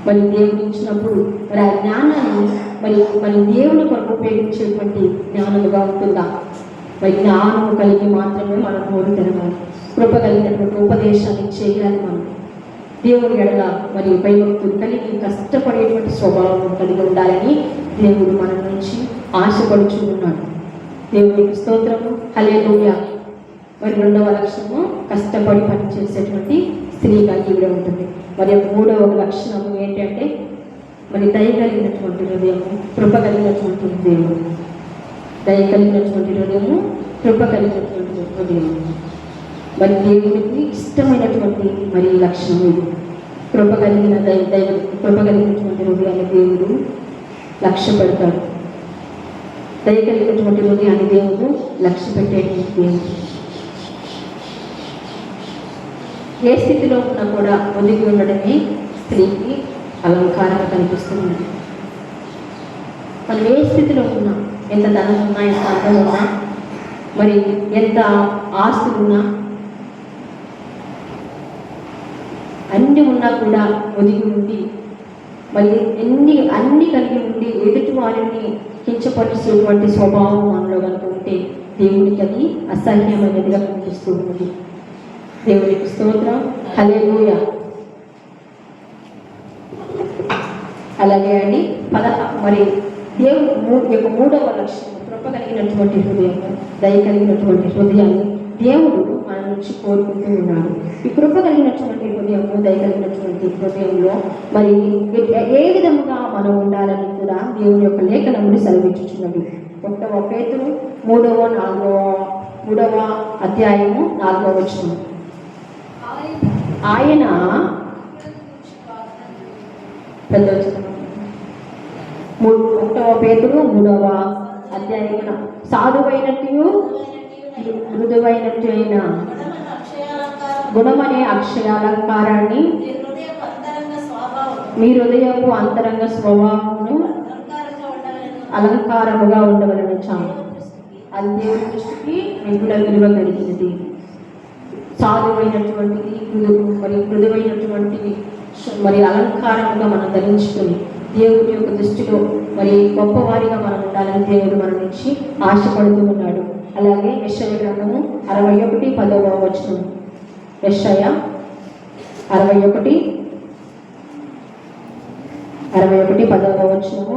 మరి దేవుడు ఇచ్చినప్పుడు మరి ఆ జ్ఞానాన్ని మరి దేవుని కొరకు ఉపయోగించేటువంటి జ్ఞానముగా ఉంటుందా? మరి జ్ఞానము కలిగి మాత్రమే మనం నోరు తెరవాలి. కృప కలిగినటువంటి ఉపదేశాన్ని చేయాలి. మనం దేవుని ఎడల మరి భయభక్తులు కలిగి కష్టపడేటువంటి స్వభావం కలిగి ఉండాలని దేవుడు మన నుంచి ఆశపడుచు ఉన్నాడు. దేవునికి స్తోత్రము, హల్లెలూయా. మరి 2వ లక్షణము కష్టపడి పనిచేసేటువంటి స్త్రీగా ఈవిడ ఉంటుంది. మరి 3వ లక్షణము ఏంటంటే మరి దయ కలిగినటువంటి హృదయము, కృప కలిగినటువంటి హృదయము. దయ కలిగినటువంటి హృదయము, కృప కలిగినటువంటి హృదయము. మరి దేవునికి ఇష్టమైనటువంటి మరి లక్షణం ఇది. కృప కలిగిన కృప కలిగినటువంటి హృదయాన్ని దేవుడు లక్ష్య పెడతాడు. దయ కలిగినటువంటి హృదయాన్ని దేవుడు లక్ష్య పెట్టేటువంటి దేవుడు. ఏ స్థితిలో ఉన్నా కూడా ఒదిగి ఉండడమే స్త్రీకి అలంకారంగా కనిపిస్తుంది. మనం ఏ స్థితిలో ఉన్నా, ఎంత ధనం ఉన్నా, ఎంత అందం ఉన్నా, మరి ఎంత ఆస్తులు ఉన్నా, అన్నీ ఉన్నా కూడా ఒదిగి ఉండి మరి అన్ని కలిగి ఉండి ఎదుటి వారిని కించపరిచేటువంటి స్వభావం మనలో కనుక ఉంటే దేవునికి అది అసహ్యమైనదిగా కనిపిస్తూ ఉంది. దేవునికి స్తోత్రం, హల్లెలూయా. అలాగే అండి మరి దేవుడు యొక్క 3వ లక్షణం కృప కలిగినటువంటి హృదయము, దయ కలిగినటువంటి హృదయాన్ని దేవుడు మన నుంచి కోరుకుంటూ ఉన్నాడు. ఈ కృప కలిగినటువంటి హృదయము, దయ కలిగినటువంటి హృదయంలో మరి ఏ విధముగా మనం ఉండాలని కూడా దేవుని యొక్క లేఖనములు సెలవిచ్చుచున్నది. 1వ పేతురు 3వ అధ్యాయము 4వ వచనం. ఆయన పెద్ద వచనం 1వ పేతురు 3వ అధ్యాయమున సాధువైనట్టు మృదువైనట్టు అయిన గుణమనే అక్షయాలంకారాన్ని మీ హృదయపు అంతరంగ స్వభావమును అలంకారముగా ఉండవలను చాలు. అది దేవుని దృష్టికి మిగుల విలువ కలిగినది. సాధువైనటువంటిది, మృదువైనటువంటిది మరి అలంకారముగా మనం ధరించుకొని దేవుని యొక్క దృష్టిలో మరి గొప్పవారిగా మనం ఉండాలని దేవుడు మన నుంచి ఆశపడుతూ ఉన్నాడు. అలాగే యెషయా గ్రంథము 61:10వ వచనం. యెషయా 61:10వ వచనము.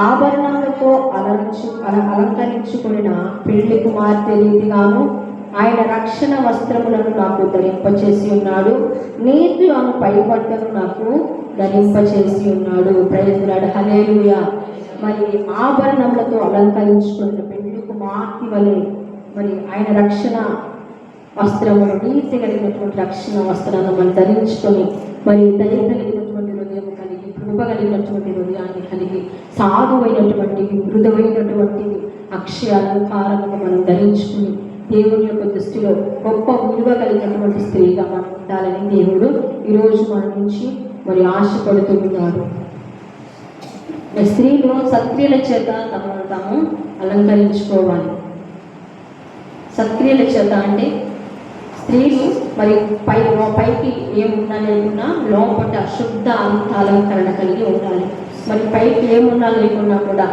ఆభరణాలతో అలంకరించుకున్న పెళ్లి కుమార్తె రీతిగాను ఆయన రక్షణ వస్త్రములను నాకు ధరింపచేసి ఉన్నాడు, నీతి అను పైబట్టను నాకు ధరింపచేసి ఉన్నాడు. ప్రైజ్ ది లార్డ్, హల్లెలూయా. మరి ఆభరణములతో అలంకరించుకున్న పెళ్లి కుమార్తె వలె మరి ఆయన రక్షణ వస్త్రములు, నీతి కలిగినటువంటి రక్షణ వస్త్రాలను మనం ధరించుకొని మరి దయ కలిగినటువంటి హృదయం కలిగి, కృప కలిగినటువంటి హృదయాన్ని కలిగి, సాధువైనటువంటి మృదువైనటువంటి అక్షయాలంకారమును మనం ధరించుకుని దేవుని యొక్క దృష్టిలో గొప్ప విలువ కలిగినటువంటి స్త్రీగా మనం ఉండాలని దేవుడు ఈరోజు మన నుంచి మరి ఆశపడుతూ ఉన్నారు. స్త్రీలు సత్క్రియల చేత తమను తాము అలంకరించుకోవాలి. సత్క్రియల చేత అంటే స్త్రీలు మరి పైకి ఏమున్నా లేకున్నా లోపల శుద్ధ అలంకరణ కలిగి ఉండాలి. మరి పైకి ఏమున్నా లేకున్నా కూడా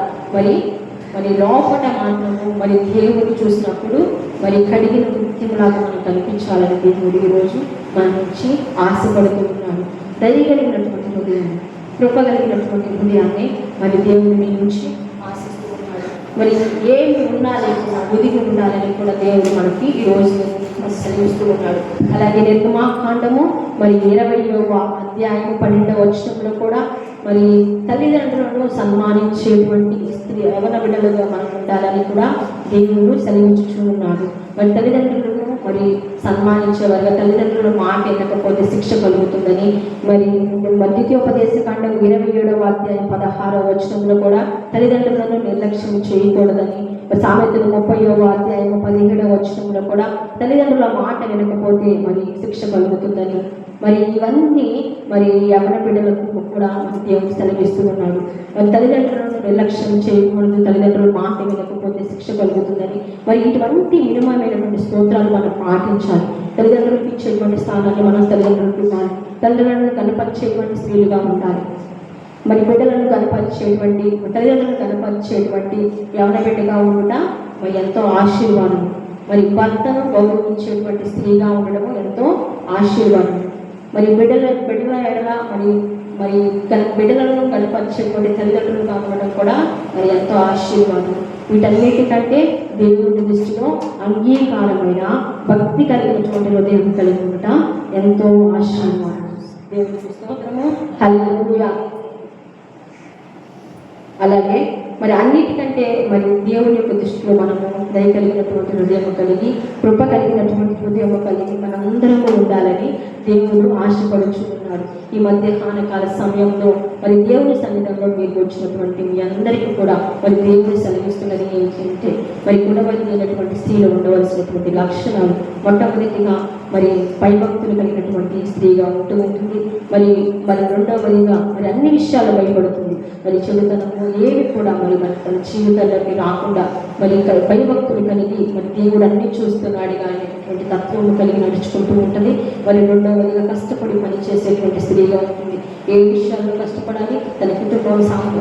మరి లోపల మాత్రము మరి దేవుడు చూసినప్పుడు మరి కడిగిన నృత్యంలాగా మనం కనిపించాలని దేవుడు ఈరోజు మన నుంచి ఆశపడుతూ ఉన్నాడు. దయ కలిగినటువంటి హృదయాన్ని, కృప కలిగినటువంటి హృదయాన్ని మరి దేవుడి నుంచి ఆశిస్తూ ఉన్నాడు. మరి ఏమి ఉన్నా లేకున్నా ఒదిగి ఉండాలని కూడా దేవుడు మనకి ఈరోజు సెలవిస్తూ ఉన్నాడు. అలాగే నిర్గమాకాండము మరి 20వ అధ్యాయం 12వ వచనంలో కూడా మరి తల్లిదండ్రులను సన్మానించేటువంటి స్త్రీ యవన బిడ్డలుగా మనం ఉండాలని కూడా దేవుడు సెలవించుచూ ఉన్నాడు. మరి తల్లిదండ్రులను మరి సన్మానించేవారుగా, తల్లిదండ్రుల మాట ఎక్కకపోతే శిక్ష కలుగుతుందని మరి ద్వితీయోపదేశకాండం 27వ అధ్యాయం 16వ వచనంలో కూడా తల్లిదండ్రులను నిర్లక్ష్యం చేయకూడదని సామెతలు 30వ అధ్యాయం 17వ వచనంలో కూడా తల్లిదండ్రుల మాట వినకపోతే మరి శిక్ష కలుగుతుందని, మరి ఇవన్నీ మరి యవన బిడ్డలకు కూడా దేవుడు సెలవిస్తూ ఉన్నాడు. మరి తల్లిదండ్రులను నిర్లక్ష్యం చేయకూడదు, తల్లిదండ్రుల మాట వినకపోతే శిక్ష కలుగుతుందని. మరి ఇటువంటి విలువైనటువంటి స్తోత్రాలు మనం పాటించాలి. తల్లిదండ్రులకు ఇచ్చేటువంటి స్థానాన్ని మనం తల్లిదండ్రులకు ఇవ్వాలి. తల్లిదండ్రులను కనపరిచేటువంటి స్త్రీలుగా ఉండాలి. మరి బిడ్డలను కనపరిచేటువంటి, తల్లిదండ్రులను కనపరిచేటువంటి యవన బిడ్డగా ఉండట మరి ఎంతో ఆశీర్వాదం. మరి భర్తను గౌరవించేటువంటి స్త్రీగా ఉండడము ఎంతో ఆశీర్వాదం. మరి బిడ్డల ఎడల మరి బిడ్డలను కనపరిచేటువంటి తల్లిదండ్రులుగా ఉండడం కూడా మరి ఎంతో ఆశీర్వాదం. వీటన్నిటికంటే దేవుని దృష్టిలో అంగీకారమైన భక్తి కలిగినటువంటి హృదయం కలిగి ఉండట ఎంతో ఆశీర్వాదం. దేవుని స్తోత్రము, హల్లెలూయా. అలాగే మరి అన్నిటికంటే మరి దేవుని యొక్క దృష్టిలో మనము దయ కలిగినటువంటి హృదయం కలిగి, కృప కలిగినటువంటి హృదయం కలిగి మనందరము ఉండాలని దేవుడు ఆశపడుచున్నాడు. ఈ మధ్యాహ్న కాల సమయంలో మరి దేవుని సన్నిధానంలో మీరు వచ్చినటువంటి మీ అందరికీ కూడా మరి దేవుడు సెలవిస్తున్నది ఏంటంటే, మరి గుణవైనటువంటి స్త్రీలో ఉండవలసినటువంటి లక్షణాలు. మొట్టమొదటిగా మరి భయభక్తులు కలిగినటువంటి స్త్రీగా ఉంటుంది. మరి రెండవదిగా మరి అన్ని విషయాలు భయపడుతుంది. మరి చెడుతనము ఏవి కూడా మరి తన జీవితంలోకి రాకుండా మరి భయభక్తులు కలిగి మరి దేవుడు అన్ని చూస్తున్నాడు అనేటువంటి తత్వము కలిగి నడుచుకుంటూ ఉంటుంది. మరి రెండవదిగా కష్టపడి పనిచేసేటువంటి స్త్రీగా ఉంటుంది. ఏ విషయాల్లో కష్టపడాలి? తన కుటుంబం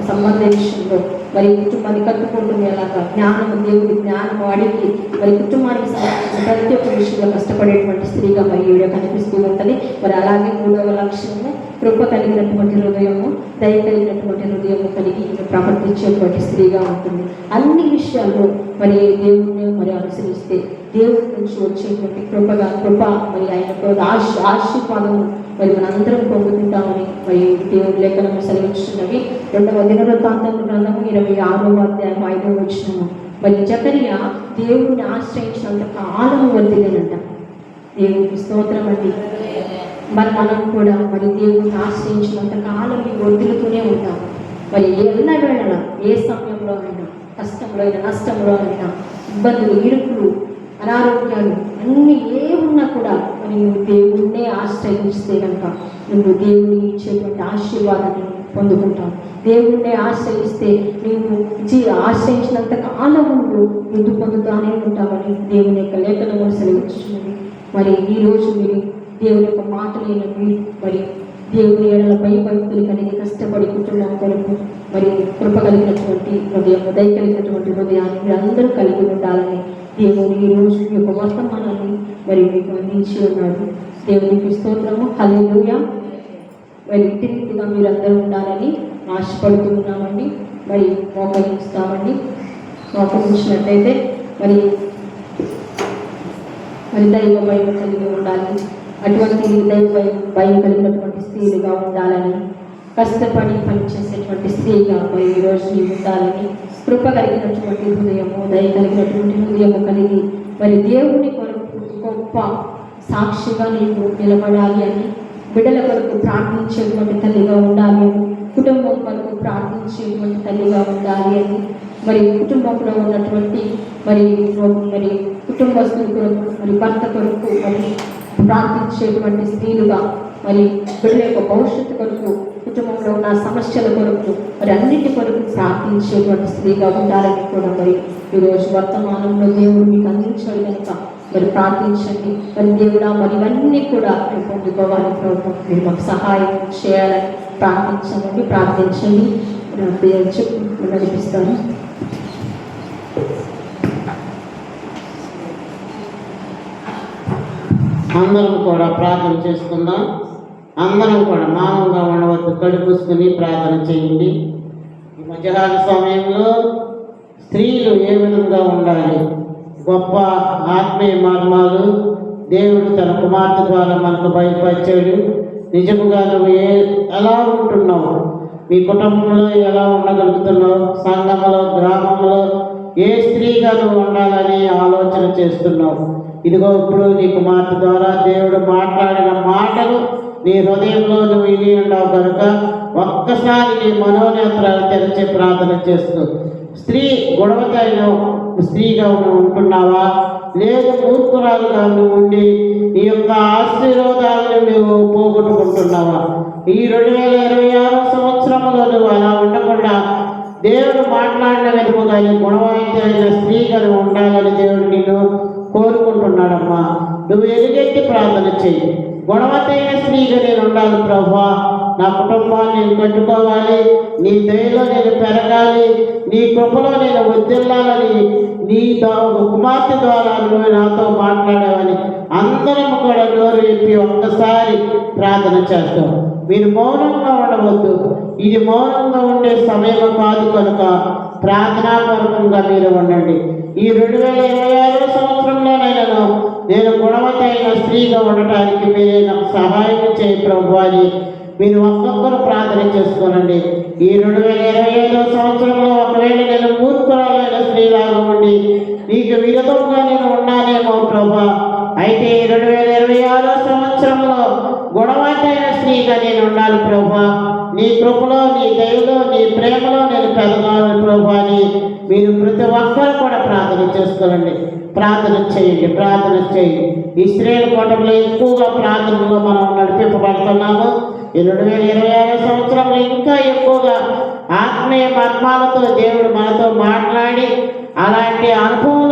సంబంధ విషయంలో మరి కుటుంబాన్ని కట్టుకుంటుంది. అలాగా జ్ఞానము, దేవుడి జ్ఞానము అడిగి మరి కుటుంబానికి సంబంధించిన ప్రతి ఒక్క విషయంలో కష్టపడేటువంటి స్త్రీగా మరి ఈవిడ కనిపిస్తూ ఉంటుంది. మరి అలాగే మూడవ లక్షణము కృప కలిగినటువంటి హృదయము, దయ కలిగినటువంటి హృదయము కలిగి ప్రవర్తించేటువంటి స్త్రీగా ఉంటుంది. అన్ని విషయాల్లో మరి దేవుడిని మరి అనుసరిస్తే దేవుడి నుంచి వచ్చేటువంటి కృప మరి ఆయన ఆశీర్వాదము మరి మనందరం పొందుకుంటామని మరి దేవుడి లేఖనము సెలవిస్తున్నవి. 2వ దినవృత్తాంతము గ్రంథము 26వ అధ్యాయం 5వ వచనము. మరి జకరియా దేవుడిని ఆశ్రయించినంత కాలము వర్ధిల్లేనంట. దేవుడికి స్తోత్రం అండి. మరి మనం కూడా మరి దేవుడిని ఆశ్రయించినంత కాలం వర్ధిల్లుతూనే ఉంటాం. మరి ఎన్నడైనా ఏ సమయంలో అయినా, కష్టంలో అయినా, నష్టంలో అయినా, ఇబ్బందులు, ఇరుకులు, అనారోగ్యాలు అన్నీ ఏమున్నా కూడా మరి నువ్వు దేవుణ్ణే ఆశ్రయిస్తే కనుక నువ్వు దేవుని ఇచ్చేటువంటి ఆశీర్వాదాన్ని పొందుకుంటావు. దేవుణ్ణే ఆశ్రయిస్తే నీవు ఆశ్రయించినంత కాలం నువ్వు ముందు పొందుతానే ఉంటావని దేవుని యొక్క లేఖనము సెలవిస్తున్నది. మరి ఈరోజు మీరు దేవుని యొక్క మాటలు మరి దేవుని ఏడల భయభక్తులు కలిగి కష్టపడి కుటుంబం కొరకు మరి కృప కలిగినటువంటి హృదయం, దయ కలిగినటువంటి హృదయాన్ని మీరు అందరూ కలిగి ఉండాలని దేవుని ఈ రోజు యొక్క వర్తమానాన్ని మరి మీకు అందించి ఉన్నాడు. దేవునికి స్తోత్రము, హల్లెలూయా. మరి రీతిగా మీరందరూ ఉండాలని ఆశపడుతున్నామండి. మరి మోకరిస్తామండి. మోకరించినట్లయితే మరి దైవ భయం కలిగి ఉండాలి. అటువంటి దైవ భయం కలిగినటువంటి స్త్రీలుగా ఉండాలని, కష్టపడి పనిచేసేటువంటి స్త్రీగా మరి ఈరోజు నీవు ఉండాలని, కృప కలిగినటువంటి హృదయము, దయ కలిగినటువంటి హృదయము కలిగి మరి దేవుని కొరకు గొప్ప సాక్షిగా నీవు నిలబడాలి అని, బిడ్డల కొరకు ప్రార్థించేటువంటి తల్లిగా ఉండాలి అని, కుటుంబం కొరకు ప్రార్థించేటువంటి తల్లిగా ఉండాలి అని, మరి కుటుంబంలో ఉన్నటువంటి మరి కుటుంబస్తుల కొరకు మరి భర్త కొరకు మరి ప్రార్థించేటువంటి స్త్రీలుగా, మరి బిడ్డల యొక్క భవిష్యత్తు కొరకు, కుటుంబంలో ఉన్న సమస్యల కొరకు మరి అన్నిటి కొరకు ప్రార్థించేటువంటి స్త్రీగా ఉండాలని కూడా మరి ఈరోజు వర్తమానంలో దేవుడు మీకు అందించాలి కనుక మరి ప్రార్థించండి. మరి దేవుడా మరి ఇవన్నీ కూడా మీరు పొందుకోవాలి ప్రభుత్వం, మీరు మాకు సహాయం చేయాలని ప్రార్థించండి. చెప్పి నడిపిస్తాను. అందరం కూడా ప్రార్థన చేసుకుందాం. అందరం కూడా మౌనంగా ఉండవద్దు, కడుపుసుకుని ప్రార్థన చేయండి. ఈ మధ్యాహ్న సమయంలో స్త్రీలు ఏ విధంగా ఉండాలి, గొప్ప ఆత్మీయ మర్మాలు దేవుడు తన కుమార్తె ద్వారా మనకు బయలుపరిచాడు. నిజముగా నువ్వు ఎలా ఉంటున్నావు, మీ కుటుంబంలో ఎలా ఉండగలుగుతున్నావు, సంఘంలో, గ్రామంలో ఏ స్త్రీగా నువ్వు ఉండాలని ఆలోచన చేస్తున్నావు. ఇదిగో ఇప్పుడు నీ కుమార్తె ద్వారా దేవుడు మాట్లాడిన మాటలు నీ హృదయంలో నువ్వు విని ఉన్నావు కనుక ఒక్కసారి నీ మనోనేత్రాలు తెరిచి ప్రార్థన చేస్తూ స్త్రీ గొడవతైన స్త్రీగా ఉంటున్నావా, లేదు మూర్ఖురాలుగా నువ్వు ఉండి ఈ యొక్క ఆశీర్వాదాలను నువ్వు పోగొట్టుకుంటున్నావా? ఈ 2026 సంవత్సరంలో నువ్వు అలా ఉండకుండా దేవుడు మాట్లాడిన విధముగా ఈ గుణవంతమైన స్త్రీగా నువ్వు ఉండాలని దేవుడు నిన్ను కోరుకుంటున్నాడమ్మా. నువ్వు ఎలుగెత్తి ప్రార్థన చెయ్యి. గుణవంతమైన స్త్రీగా నేను ఉండాలి ప్రభువా, నా కుటుంబాన్ని నేను కట్టుకోవాలి, నీ దయలో నేను పెరగాలి, నీ కృపలో నేను వర్ధిల్లాలని నీ కుమార్తె ద్వారా నువ్వు నాతో మాట్లాడావని అందరం కూడా నోరు విప్పి ఒక్కసారి ప్రార్థన చేస్తాం. మీరు మౌనంగా ఉండవద్దు. ఇది మౌనంగా ఉండే సమయం కాదు కనుక ప్రార్థనాపూర్వకంగా మీరు ఉండండి. ఈ 2026 సంవత్సరంలోనైనా నేను గుణవంతమైన స్త్రీగా ఉండటానికి మీరే నాకు సహాయం చేయి ప్రభు అని మీరు ఒక్కొక్కరు ప్రార్థన చేసుకోనండి. ఈ 2025 సంవత్సరంలో ఒకవేళ నేను మూర్ఖురాలైన స్త్రీలాగా ఉండి నీకు విరుద్ధంగా నేను ఉన్నానేమో ప్రభా, అయితే 2026 సంవత్సరంలో గుణవంతమైన స్త్రీగా నేను ఉండాలి ప్రభా. నీ కృపలో, నీ దయలో, నీ ప్రేమలో నేను పెరగాలి ప్రభా అని మీరు ప్రతి ఒక్కరు కూడా ప్రార్థన చేసుకోనండి. ప్రార్థన చేయండి, ప్రార్థన చేయండి. ఈ స్త్రీల కూటమిలో ఎక్కువగా ప్రార్థనలో మనం నడిపింపబడుతున్నాము. ఈ 2026 సంవత్సరంలో ఇంకా ఎక్కువగా ఆత్మీయ మర్మాలతో దేవుడు మనతో మాట్లాడి అలాంటి అనుభవం